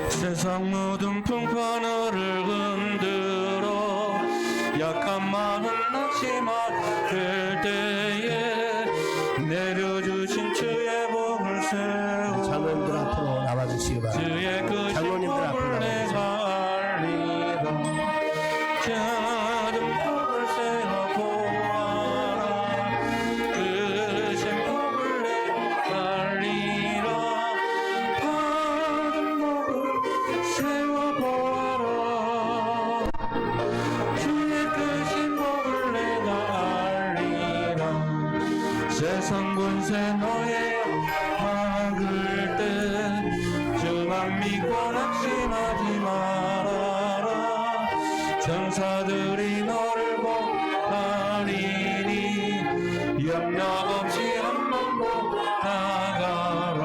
세상 모든 풍파너를 흔들어 약한 마음 낙심할 때에 내려주신 주의 복을 세워 장로님들 앞으로 나와주시기 바랍니다. 주의 그 장로님들 앞으로 복을 내가 알리라 작은 복을 세워 보아라 그 복을 내가 알리라 받은 복을 세워 보아라 주의 크신 복을 내가 알리라 세상 권세 너의 막을 때 주만 믿고 낙심하지 말아라 천사들이 너를 보하리니 염려 없이 한번 보고 나가라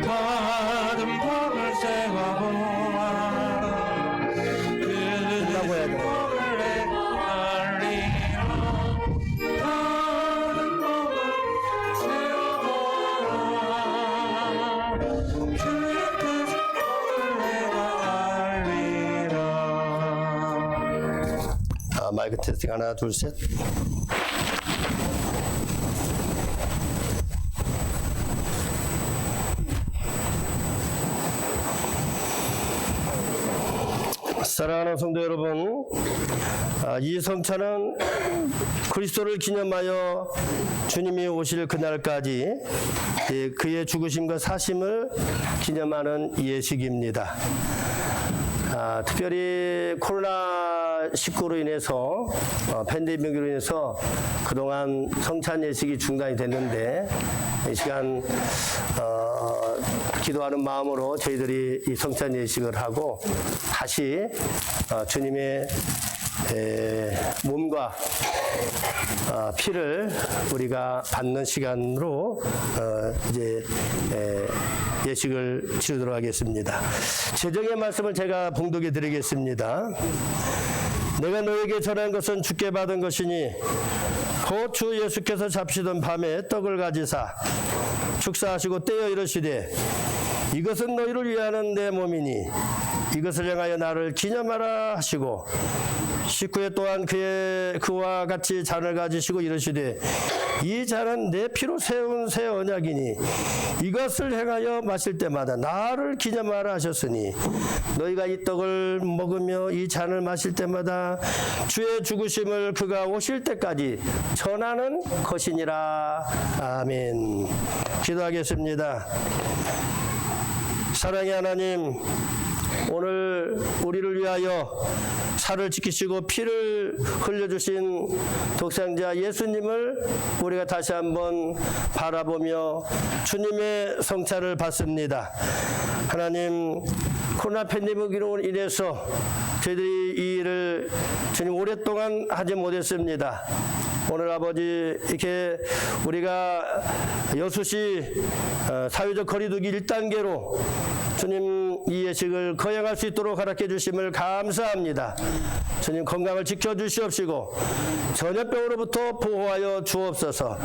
받은 복을 세워 보아라 끝나고 해야 돼요. 복을 내가 알리라 받은 복을 세워 보아라 주의 크신 복을 내가 알리라. 마이크 테스팅 하나 둘 셋. 사랑하는 성도 여러분, 이 성찬은 그리스도를 기념하여 주님이 오실 그날까지 그의 죽으심과 사심을 기념하는 예식입니다. 특별히 코로나19로 인해서 팬데믹으로 인해서 그동안 성찬 예식이 중단이 됐는데 이 시간 기도하는 마음으로 저희들이 이 성찬 예식을 하고 다시 주님의 몸과 피를 우리가 받는 시간으로 이제 예식을 치르도록 하겠습니다. 재정의 말씀을 제가 봉독해 드리겠습니다. 내가 너에게 전한 것은 주께 받은 것이니 곧 주 예수께서 잡시던 밤에 떡을 가지사 축사하시고 떼어 이르시되 이것은 너희를 위하는 내 몸이니 이것을 향하여 나를 기념하라 하시고 식후에 또한 그와 같이 잔을 가지시고 이르시되 이 잔은 내 피로 세운 새 언약이니 이것을 행하여 마실 때마다 나를 기념하라 하셨으니 너희가 이 떡을 먹으며 이 잔을 마실 때마다 주의 죽으심을 그가 오실 때까지 전하는 것이니라. 아멘. 기도하겠습니다. 사랑의 하나님, 오늘 우리를 위하여 살을 지키시고 피를 흘려주신 독생자 예수님을 우리가 다시 한번 바라보며 주님의 성찬을 받습니다. 하나님, 코로나 팬데믹으로 인해서 저희들이 이 일을 주님 오랫동안 하지 못했습니다. 오늘 아버지 이렇게 우리가 6시 사회적 거리두기 1단계로 주님 이 예식을 거행할 수 있도록 허락해 주심을 감사합니다. 주님 건강을 지켜주시옵시고 전염병으로부터 보호하여 주옵소서.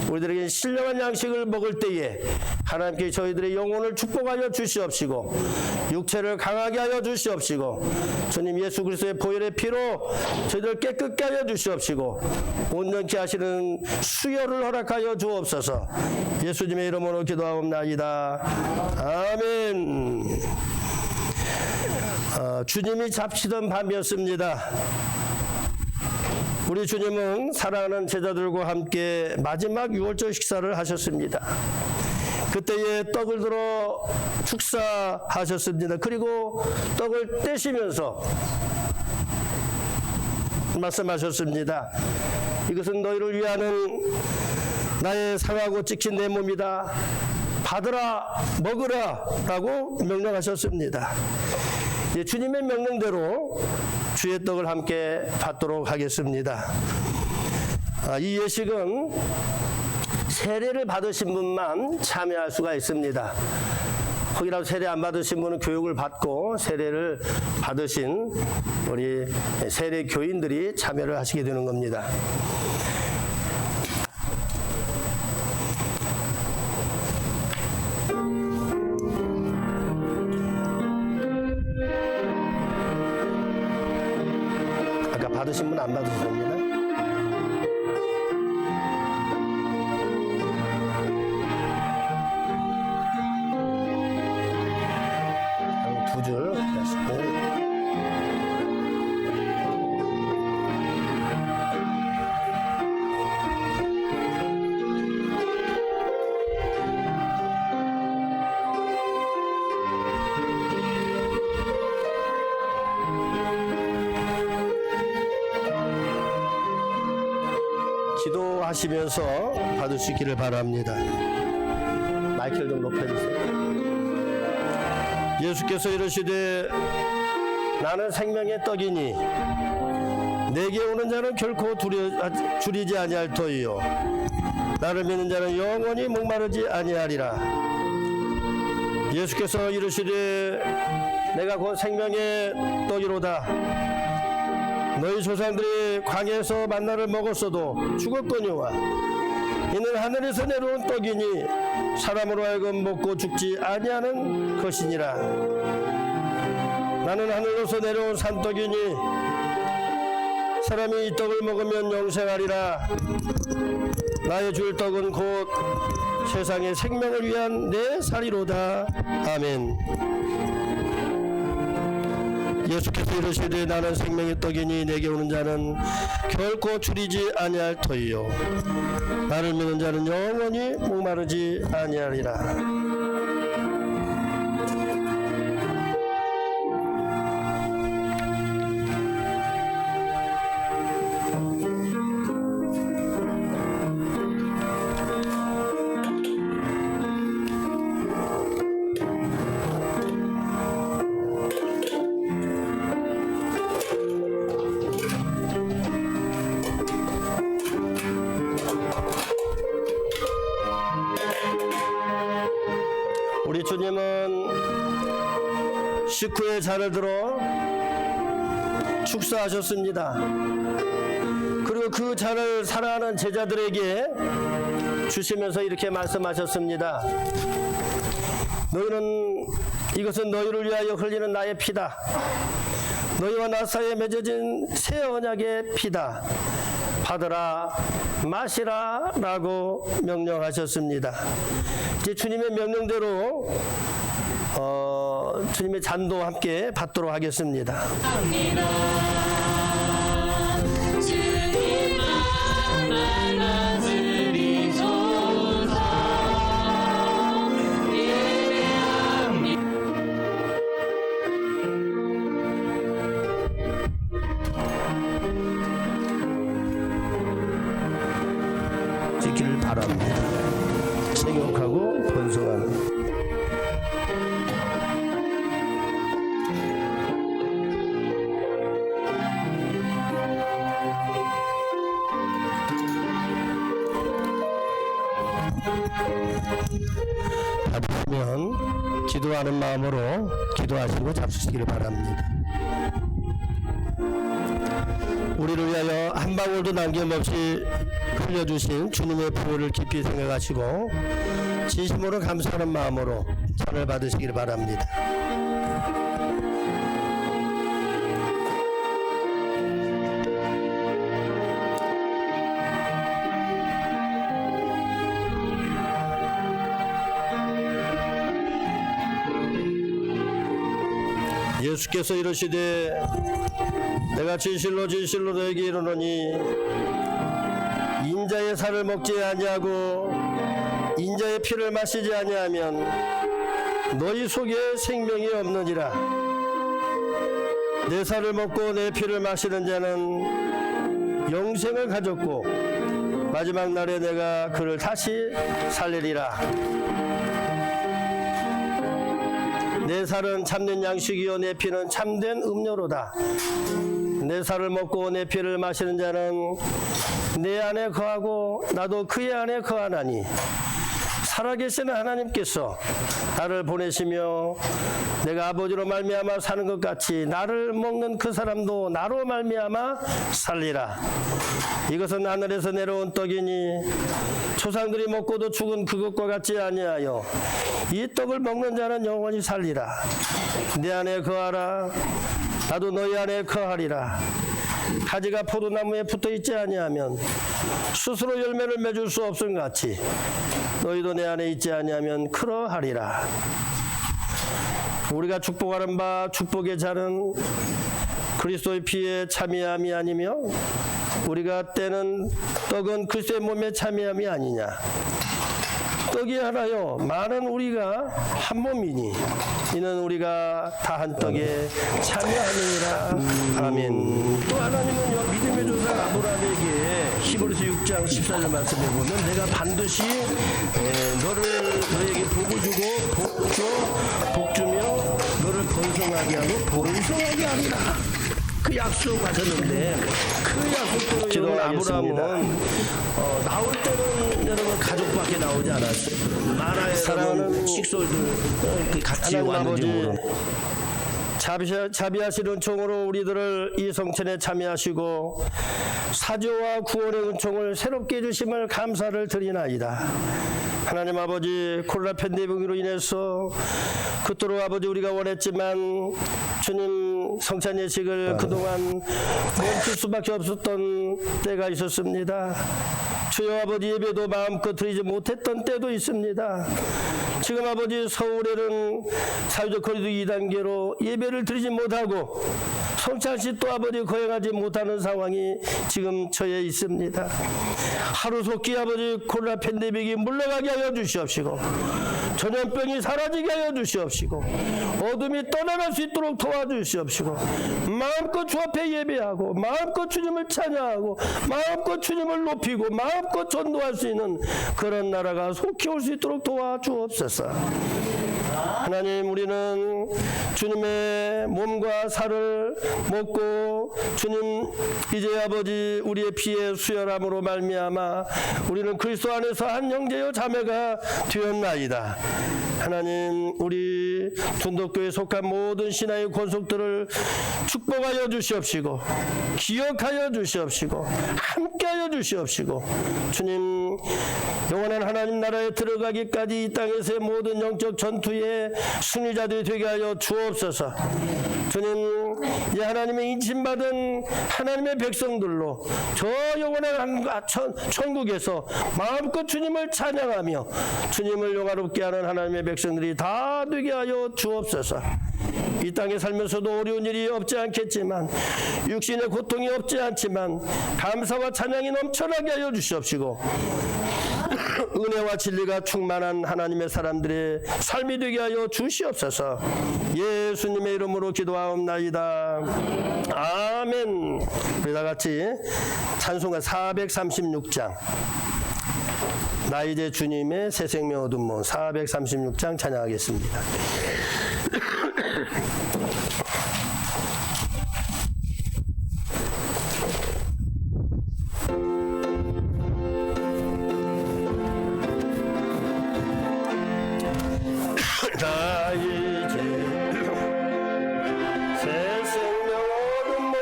우리들에게 신령한 양식을 먹을 때에 하나님께 저희들의 영혼을 축복하여 주시옵시고 육체를 강하게 하여 주시옵시고 주님 예수 그리스도의 보혈의 피로 저희들을 깨끗게 하여 주시옵시고 온전케 하시는 수혈을 허락하여 주옵소서. 예수님의 이름으로 기도하옵나이다. 아멘. 주님이 잡시던 밤이었습니다. 우리 주님은 사랑하는 제자들과 함께 마지막 유월절 식사를 하셨습니다. 그때에 떡을 들어 축사하셨습니다. 그리고 떡을 떼시면서 말씀하셨습니다. 이것은 너희를 위하는 나의 상하고 찍힌 내 몸이다. 받으라 먹으라 라고 명령하셨습니다. 주님의 명령대로 주의 떡을 함께 받도록 하겠습니다. 이 예식은 세례를 받으신 분만 참여할 수가 있습니다. 혹이라도 세례 안 받으신 분은 교육을 받고 세례를 받으신 우리 세례 교인들이 참여를 하시게 되는 겁니다. 받으신 분 안 받으셨습니다. 두 줄 하시고. 기도하시면서 받을 수 있기를 바랍니다. 마이크를 좀 높여주세요. 예수께서 이르시되 나는 생명의 떡이니 내게 오는 자는 결코 줄이지 아니할 터이요 나를 믿는 자는 영원히 목마르지 아니하리라. 예수께서 이르시되 내가 곧 생명의 떡이로다. 너희 조상들이 광야에서 만나를 먹었어도 죽었거니와 이는 하늘에서 내려온 떡이니 사람으로 하여금 먹고 죽지 아니하는 것이니라. 나는 하늘로서 내려온 산떡이니 사람이 이 떡을 먹으면 영생하리라. 나의 줄 떡은 곧 세상의 생명을 위한 내 살이로다. 아멘. 예수께서 이르시되 나는 생명의 떡이니 내게 오는 자는 결코 줄이지 아니할 터이요 나를 믿는 자는 영원히 목마르지 아니하리라. 우리 주님은 식후에 잔을 들어 축사하셨습니다. 그리고 그 잔을 사랑하는 제자들에게 주시면서 이렇게 말씀하셨습니다. 너희는 이것은 너희를 위하여 흘리는 나의 피다. 너희와 나 사이에 맺어진 새 언약의 피다. 받으라 마시라 라고 명령하셨습니다. 이제 주님의 명령대로 주님의 잔도 함께 받도록 하겠습니다. 지키를 바랍니다. 생육하고 번성하는 받으면 기도하는 마음으로 기도하시고 잡수시기를 바랍니다. 우리를 위하여 한 방울도 남김없이 흘려주신 주님의 부요를 깊이 생각하시고 진심으로 감사하는 마음으로 찬을 받으시기를 바랍니다. 예수께서 이르시되 내가 진실로 진실로 너에게 이르노니 인자의 살을 먹지 아니하고 인자의 피를 마시지 아니하면 너희 속에 생명이 없느니라. 내 살을 먹고 내 피를 마시는 자는 영생을 가졌고 마지막 날에 내가 그를 다시 살리리라. 내 살은 참된 양식이요 내 피는 참된 음료로다. 내 살을 먹고 내 피를 마시는 자는 내 안에 거하고 나도 그의 안에 거하나니 살아계시는 하나님께서 나를 보내시며 내가 아버지로 말미암아 사는 것 같이 나를 먹는 그 사람도 나로 말미암아 살리라. 이것은 하늘에서 내려온 떡이니 조상들이 먹고도 죽은 그것과 같지 아니하여 이 떡을 먹는 자는 영원히 살리라. 내 안에 거하라. 나도 너희 안에 거하리라. 가지가 포도나무에 붙어 있지 아니하면 스스로 열매를 맺을 수 없음 같이 너희도 내 안에 있지 아니하면 그러하리라. 우리가 축복하는 바 축복의 자는 그리스도의 피에 참여함이 아니며 우리가 떼는 떡은 그리스도의 몸에 참여함이 아니냐. 떡이 하나요 많은 우리가 한 몸이니 이는 우리가 다 한 떡에 참여하느니라. 아멘. 또 하나님은요 믿음의 조상 아브라함에게 히브리서 6장 14절 말씀에 보면 내가 반드시 너에게 복을 주고 복 주며 너를 번성하게 하고 번성하게 하리라. 그 약속하셨는데 그 약속대로 여러분 아브라함은 나올 때는 여러분 가족밖에 나오지 않았어요. 나라의 사랑하는 식솔들 같이 왔는지 모르는 자비하시는 은총으로 우리들을 이 성천에 참여하시고 사죄와 구원의 은총을 새롭게 해주심을 감사를 드리나이다. 하나님 아버지 코로나 팬데믹으로 인해서 그토록 아버지 우리가 원했지만 주님 성찬 예식을 그동안 멈출 수밖에 없었던 때가 있었습니다. 주여 아버지 예배도 마음껏 드리지 못했던 때도 있습니다. 지금 아버지 서울에는 사회적 거리두 2단계로 예배를 드리지 못하고 성찬식 또 아버지 거행하지 못하는 상황이 지금 처해 있습니다. 하루속히 아버지 코로나 팬데믹이 물러가게 하여 주시옵시고 전염병이 사라지게 하여 주시옵시고 어둠이 떠나갈 수 있도록 도와주시옵시고 마음껏 주 앞에 예배하고 마음껏 주님을 찬양하고 마음껏 주님을 높이고 마음껏 전도할 수 있는 그런 나라가 속히 올 수 있도록 도와주옵소서. 하나님 우리는 주님의 몸과 살을 먹고 주님 이제 아버지 우리의 피의 수혈함으로 말미암아 우리는 그리스도 안에서 한 형제요 자매가 되었나이다. 하나님 우리 둔덕교에 속한 모든 신앙의 권속들을 축복하여 주시옵시고 기억하여 주시옵시고 함께하여 주시옵시고 주님 영원한 하나님 나라에 들어가기까지 이 땅에서의 모든 영적 전투의 승리자들이 되게 하여 주옵소서. 주님 이 하나님의 인침받은 하나님의 백성들로 저 영원한 천국에서 마음껏 주님을 찬양하며 주님을 영화롭게 하는 하나님의 백성들이 다 되게 하여 주옵소서. 이 땅에 살면서도 어려운 일이 없지 않겠지만 육신의 고통이 없지 않지만 감사와 찬양이 넘쳐나게 하여 주시옵시고 은혜와 진리가 충만한 하나님의 사람들의 삶이 되게 하여 주시옵소서. 예수님의 이름으로 기도하옵나이다. 아멘. 우리 다 같이 찬송가 436장 나 이제 주님의 새 생명 얻은 몸 436장 찬양하겠습니다. 나 이제 새 생명 얻은 몸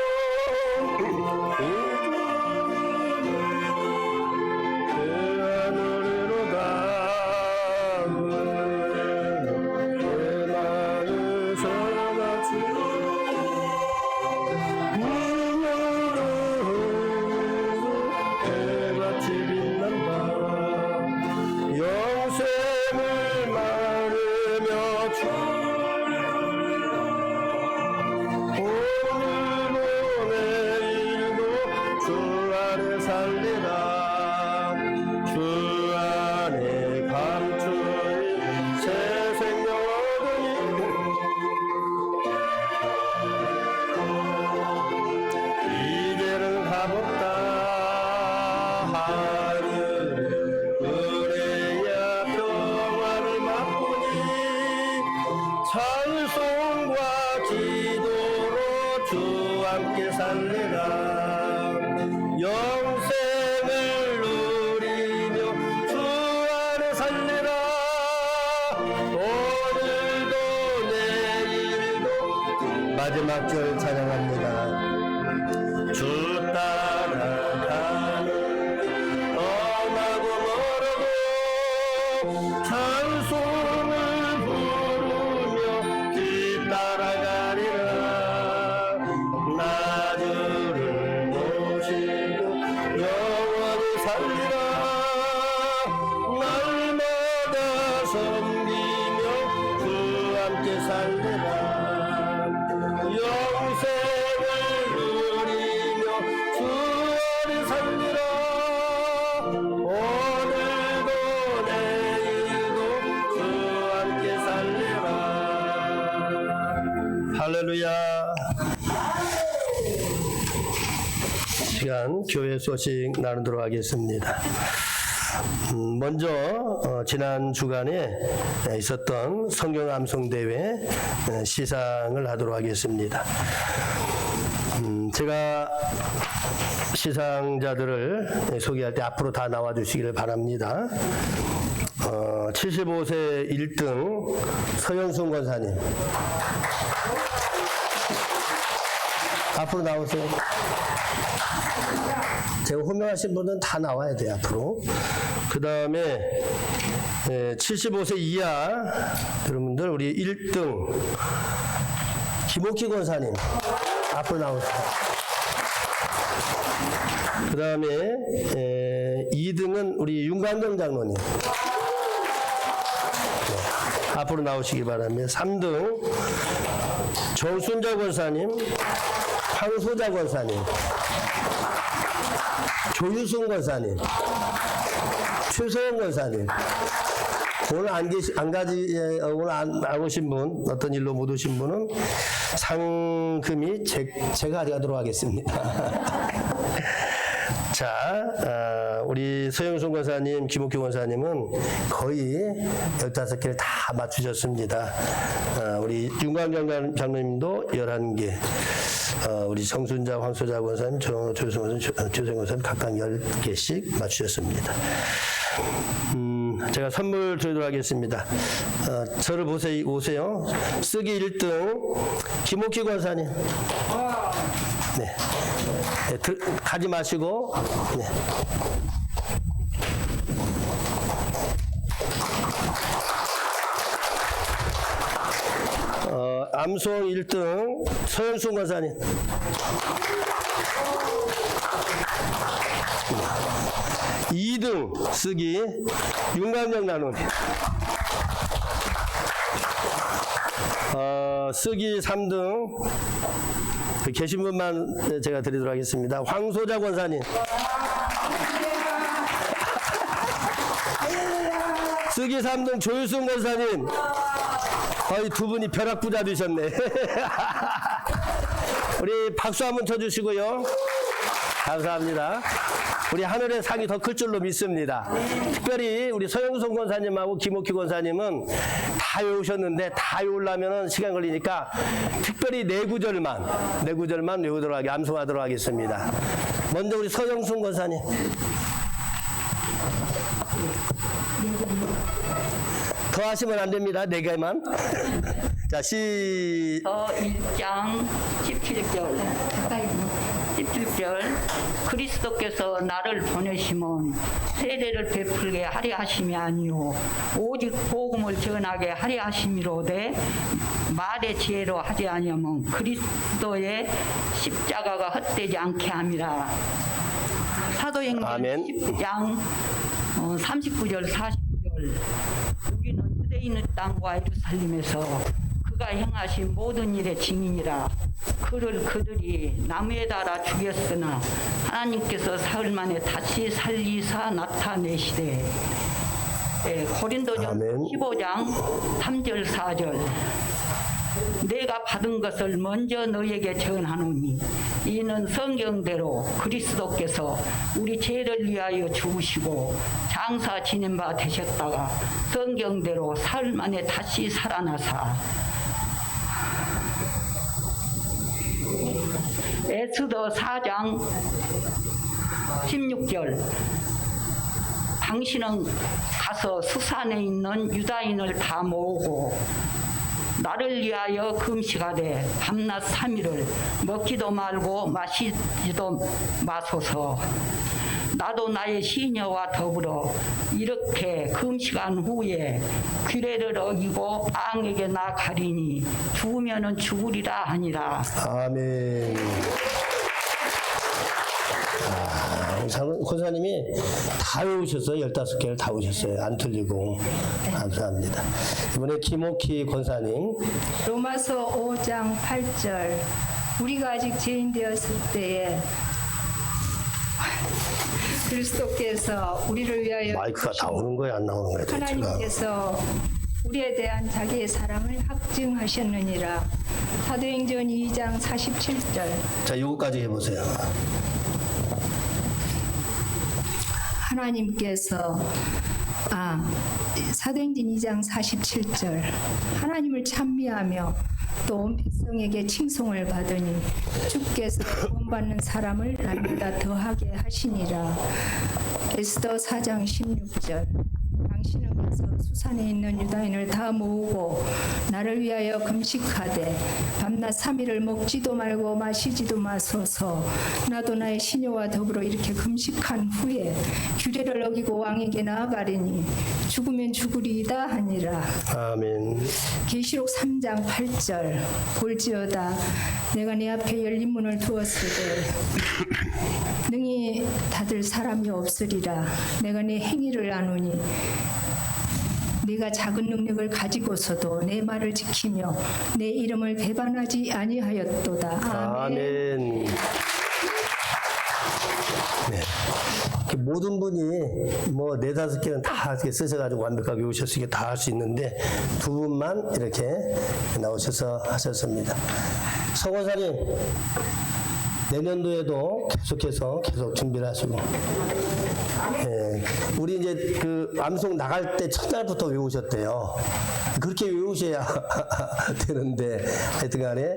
그 하늘로다 내 마음에서 같이 해같이 빛난다. 영생을 말하며 오늘도 내일도 주 안에 살리라. 주 안에 감추인 새 생명 얻으니 이제는 값없다. 은혜야 평화를 맛보니 찬송과 기도로 주 함께 살리라. 영생을 누리며 주 안에 살리라. 오늘도 내일도 마지막 절 찬양합니다. 주 따라가는 떠나고 멀어도 찬송을 부르며 뒤따라가리라. 나 주를 살리라 영생을 누리며 주를 살리라 오늘도 내일도 주와 함께 살리라 할렐루야. 시간 교회 소식 나누도록 하겠습니다. 먼저 지난 주간에 있었던 성경 암송 대회 시상을 하도록 하겠습니다. 제가 시상자들을 소개할 때 앞으로 다 나와 주시기를 바랍니다. 75세 1등 서영순 권사님 앞으로 나오세요. 제가 호명하신 분은 다 나와야 돼요, 앞으로. 그 다음에 75세 이하 여러분들 우리 1등 김옥희 권사님 앞으로 나오세요. 그 다음에 2등은 우리 윤관정 장로님 앞으로 나오시기 바랍니다. 3등 정순자 권사님, 황소자 권사님, 조유순 권사님, 최소영 권사님. 오늘 오늘 안 오신 분, 어떤 일로 못 오신 분은 상금이 제가 가져가도록 하겠습니다. 자, 우리 서영순 권사님, 김옥규 권사님은 거의 15개를 다 맞추셨습니다. 우리 윤광정 장로님도 11개. 우리 정순자, 황소자 권사님, 조성 권사님 각각 10개씩 맞추셨습니다. 제가 선물 드리도록 하겠습니다. 저를 오세요. 쓰기 1등 김옥희 권사님. 네. 가지 마시고. 네. 암송 1등 서영순 권사님. 2등 쓰기 윤광정 나눔. 쓰기 3등 계신 분만 제가 드리도록 하겠습니다. 황소자 권사님. 쓰기 3등 조유순 권사님. 두 분이 벼락부자 되셨네. 우리 박수 한번 쳐주시고요. 감사합니다. 우리 하늘의 상이 더 클 줄로 믿습니다. 특별히 우리 서영선 권사님하고 김옥희 권사님은 다 외우셨는데 다 외우려면 시간 걸리니까 특별히 네 구절만 외우도록 암송하도록 하겠습니다. 먼저 우리 서영순 권사님. 더 하시면 안 됩니다. 네 개만. 자, 1장 17절 그리스도께서 나를 보내심은 세례를 베풀게 하려 하심이 아니요 오직 복음을 전하게 하려 하심이로되 말의 지혜로 하지 아니하면 그리스도의 십자가가 헛되지 않게 함이라. 사도행전 아멘. 10장 39절 40절 우리는 유대인의 땅과 예루살렘에서 그가 행하신 모든 일의 증인이라. 그를 그들이 나무에 달아 죽였으나 하나님께서 사흘 만에 다시 살리사 나타내시되. 고린도전 아멘. 15장 3절 4절 내가 받은 것을 먼저 너에게 전하노니 이는 성경대로 그리스도께서 우리 죄를 위하여 죽으시고 장사 지낸 바 되셨다가 성경대로 사흘 만에 다시 살아나사. 에스더 4장 16절 당신은 가서 수산에 있는 유다인을 다 모으고 나를 위하여 금식하되 밤낮 3일을 먹지도 말고 마시지도 마소서. 나도 나의 시녀와 더불어 이렇게 금식한 후에 규례를 어기고 앙에게 나가리니 죽으면은 죽으리라 하니라. 아멘. 권사님이 다 외우셨어요. 15개를 다 외우셨어요. 안 틀리고. 감사합니다. 이번에 김옥희 권사님. 로마서 5장 8절 우리가 아직 죄인 되었을 때에 그리스도께서 우리를 위하여 마이크가 나오는 거예요? 안 나오는 거예요? 제가. 하나님께서 우리에 대한 자기의 사랑을 확증하셨느니라. 사도행전 2장 47절 자, 요거까지 해보세요. 하나님께서 사도행전 2장 47절 하나님을 찬미하며 또 온 백성에게 칭송을 받으니 주께서 구원받는 사람을 날마다 더하게 하시니라. 에스더 4장 16절 당신은 가서 수산에 있는 유다인을 다 모으고 나를 위하여 금식하되 밤낮 3일을 먹지도 말고 마시지도 마소서. 나도 나의 시녀와 더불어 이렇게 금식한 후에 규례를 어기고 왕에게 나아가리니 죽으면 죽으리이다 하니라. 아멘. 계시록 3장 8절 볼지어다 내가 네 앞에 열린 문을 두었으되 능히 닫을 사람이 없으리라. 내가 네 행위를 아노니 네가 작은 능력을 가지고서도 내 말을 지키며 내 이름을 배반하지 아니하였도다. 아멘. 아멘. 네. 모든 분이 뭐 4-5개는 다 이렇게 쓰셔가지고 완벽하게 외우셨으니까 다 할 수 있는데 두 분만 이렇게 나오셔서 하셨습니다. 서권사님, 내년도에도 계속 준비를 하시고, 예, 우리 이제 그 암송 나갈 때 첫날부터 외우셨대요. 그렇게 외우셔야 되는데 하여튼간에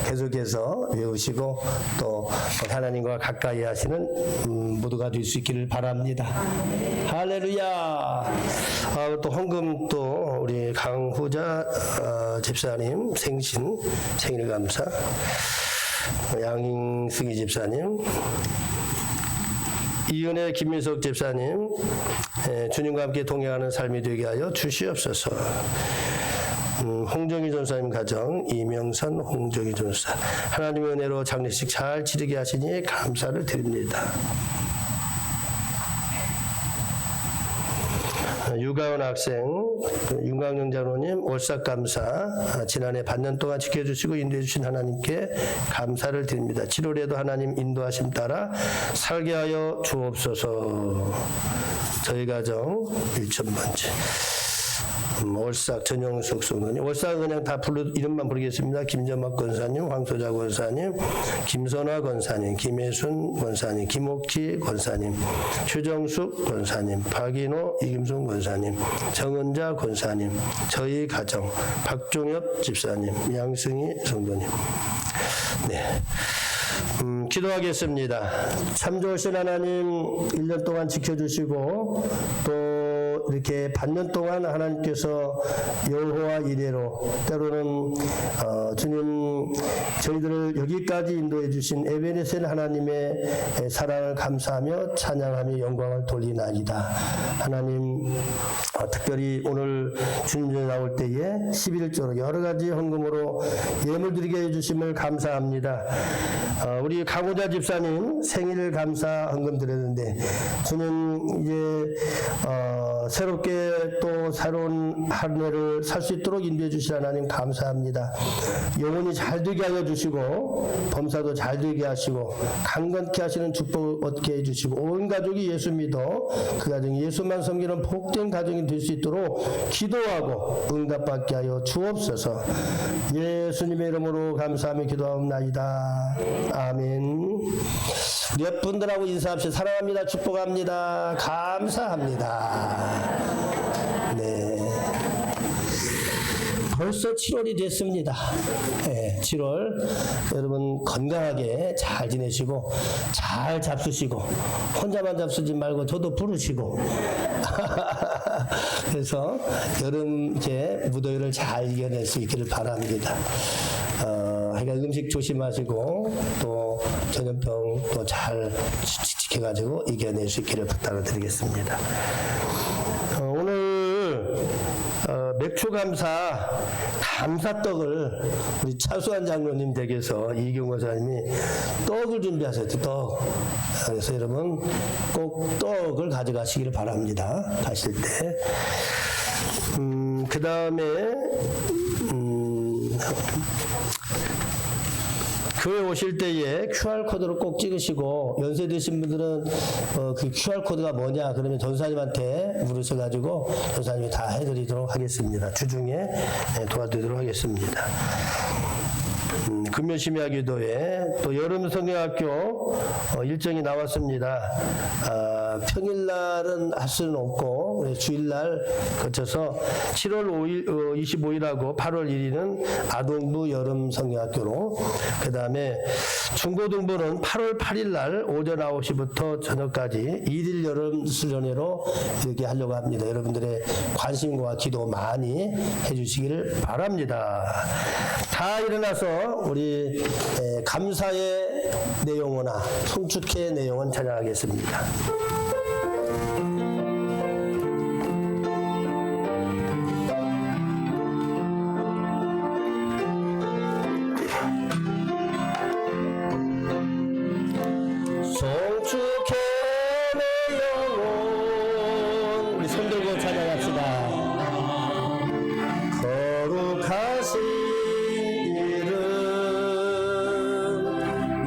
계속해서 외우시고 또 하나님과 가까이 하시는 모두가 될 수 있기를 바랍니다. 할렐루야. 또 헌금 또 우리 강후자 집사님 생일 감사, 양승희 집사님, 이은혜 김민석 집사님, 주님과 함께 동행하는 삶이 되게 하여 주시옵소서. 홍정희 전사님 가정, 이명선 홍정희 전사, 하나님의 은혜로 장례식 잘 치르게 하시니 감사를 드립니다. 유가은 학생, 윤강영 장로님 월삭 감사, 지난해 반년 동안 지켜주시고 인도해 주신 하나님께 감사를 드립니다. 7월에도 하나님 인도하심 따라 살게 하여 주옵소서. 저희 가정 1,000번째 월삭 전영숙 성도님, 월삭은 그냥 다 이름만 부르겠습니다. 김전막 권사님, 황소자 권사님, 김선화 권사님, 김혜순 권사님, 김옥희 권사님, 최정숙 권사님, 박인호, 이김순 권사님, 정은자 권사님, 저희 가정, 박종엽 집사님, 양승희 성도님. 네. 기도하겠습니다. 참 좋으신 하나님, 1년 동안 지켜주시고 또 이렇게 반년 동안 하나님께서 여호와 이레로 때로는 주님 저희들을 여기까지 인도해 주신 에베네셀 하나님의 사랑을 감사하며 찬양하며 영광을 돌리나이다. 하나님 특별히 오늘 주님께 나올 때에 11조로 여러 가지 헌금으로 예물 드리게 해주심을 감사합니다. 우리 강호자 집사님 생일 감사 헌금 드렸는데 주님 이제 새롭게 또 새로운 한 해를 살 수 있도록 인도해 주신 하나님 감사합니다. 영혼이 잘 되게 하여 주시고 범사도 잘 되게 하시고 강건케 하시는 축복 얻게 해주시고 온 가족이 예수 믿어 그 가정이 예수만 섬기는 복된 가정이 될 수 있도록 기도하고 응답받게 하여 주옵소서. 예수님의 이름으로 감사하며 기도하옵나이다. 아멘. 우리 옆 분들하고 인사합시다. 사랑합니다. 축복합니다. 감사합니다. 네. 벌써 7월이 됐습니다. 네, 7월 여러분 건강하게 잘 지내시고 잘 잡수시고 혼자만 잡수지 말고 저도 부르시고 그래서 여름 이제 무더위를 잘 이겨낼 수 있기를 바랍니다. 그러니까 음식 조심하시고 또 전염병 또 잘 지켜가지고 이겨낼 수 있기를 부탁을 드리겠습니다. 오늘 맥주감사 감사떡을 우리 차수환 장로님 댁에서 이경호 사님이 떡을 준비하셨어요. 떡. 그래서 여러분 꼭 떡을 가져가시기를 바랍니다. 가실 때. 그 다음에 교회 오실 때에 QR코드를 꼭 찍으시고, 연세 드신 분들은 그 QR코드가 뭐냐 그러면 전사님한테 물으셔가지고 전사님이 다 해드리도록 하겠습니다. 주중에 도와드리도록 하겠습니다. 금요심야기도회 또 여름성경학교 일정이 나왔습니다. 평일날은 할 수는 없고 주일날 거쳐서 7월 25일하고 8월 1일은 아동부 여름성경학교로, 그 다음에 중고등부는 8월 8일날 오전 9시부터 저녁까지 1일 여름수련회로 이렇게 하려고 합니다. 여러분들의 관심과 기도 많이 해주시기를 바랍니다. 다 일어나서 우리 감사의 내용이나 송축회 내용은 찬양하겠습니다. 송축회 내 영혼, 우리 손 들고 찬양합시다. 거룩하신 이름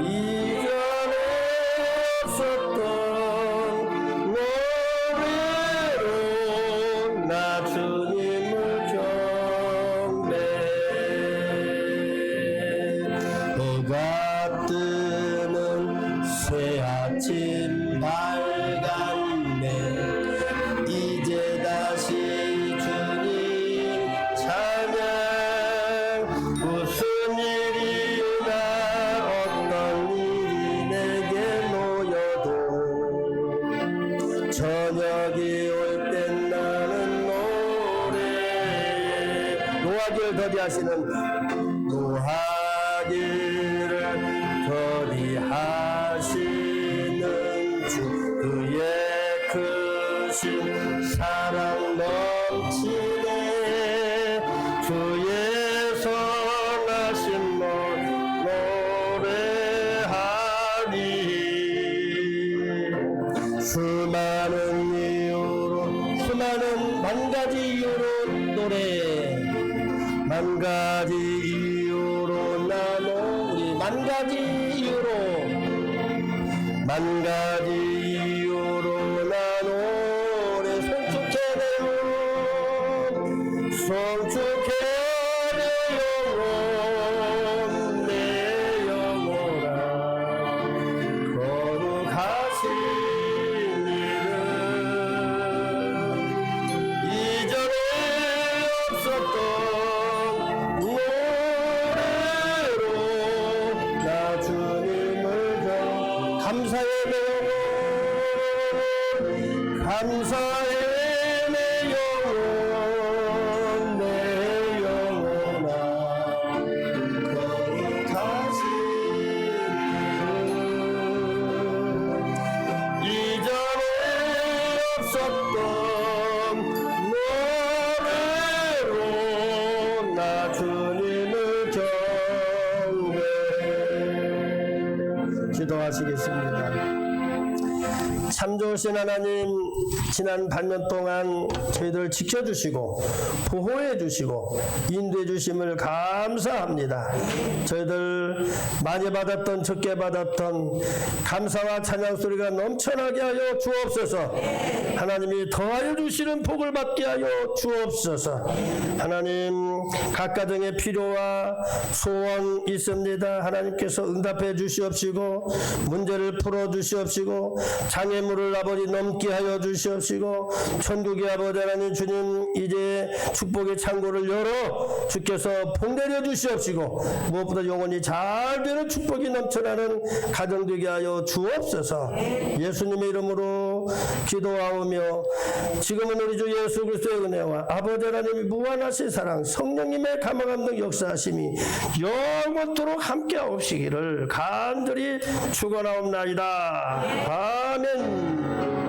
이전에 없었던 노래로 나 주님을 경배. 해가 뜨는 새 아침 밝았네. 이제 다시 주님 찬양. 무슨 일이나 어떤 일이 내게 놓여도 저녁이 올 땐 나는 노래에 노하기를 더디하시는 주, 그의 크신 사랑 넘치네. 주의 선하신 노래하니. 수많은 이유로, 수많은 만 가지 이유로 노래, 만 가지 이유로 나눠, 우리 만 가지 이유로, 만 가지 이유로 나 노래. 송축해 내 영혼, 송축해 내 영혼아. 거룩하신 이름 이전에 없었던 노래로 나 주님을 감사의 내 영혼, 감사의 내 영혼, 내 영혼아. 거룩하신 이름 이전에 없었던 노래로 나 주님을 경배. 기도하시겠습니다. 참 좋으신 하나님, 지난 반년 동안 저희들 지켜주시고 보호해 주시고 인도해 주심을 감사합니다. 저희들 많이 받았던 적게 받았던 감사와 찬양 소리가 넘쳐나게 하여 주옵소서. 하나님이 더하여 주시는 복을 받게 하여 주옵소서. 하나님, 각 가정의 필요와 소원 있습니다. 하나님께서 응답해 주시옵시고 문제를 풀어 주시옵시고 장애물을 아버지 넘게 하여 주시옵시고, 천국의 아버지 하나님 주님, 이제 축복의 창고를 열어 주께서 복 내려 주시옵시고 무엇보다 영원히 잘 되는 축복이 넘쳐나는 가정 되게 하여 주옵소서. 예수님의 이름으로 기도하오며, 지금은 우리 주 예수 그리스도의 은혜와 아버지 하나님의 무한하신 사랑, 성령님의 감화감동 역사하심이 영원토록 함께하옵시기를 간절히 축원하옵나이다. 아멘.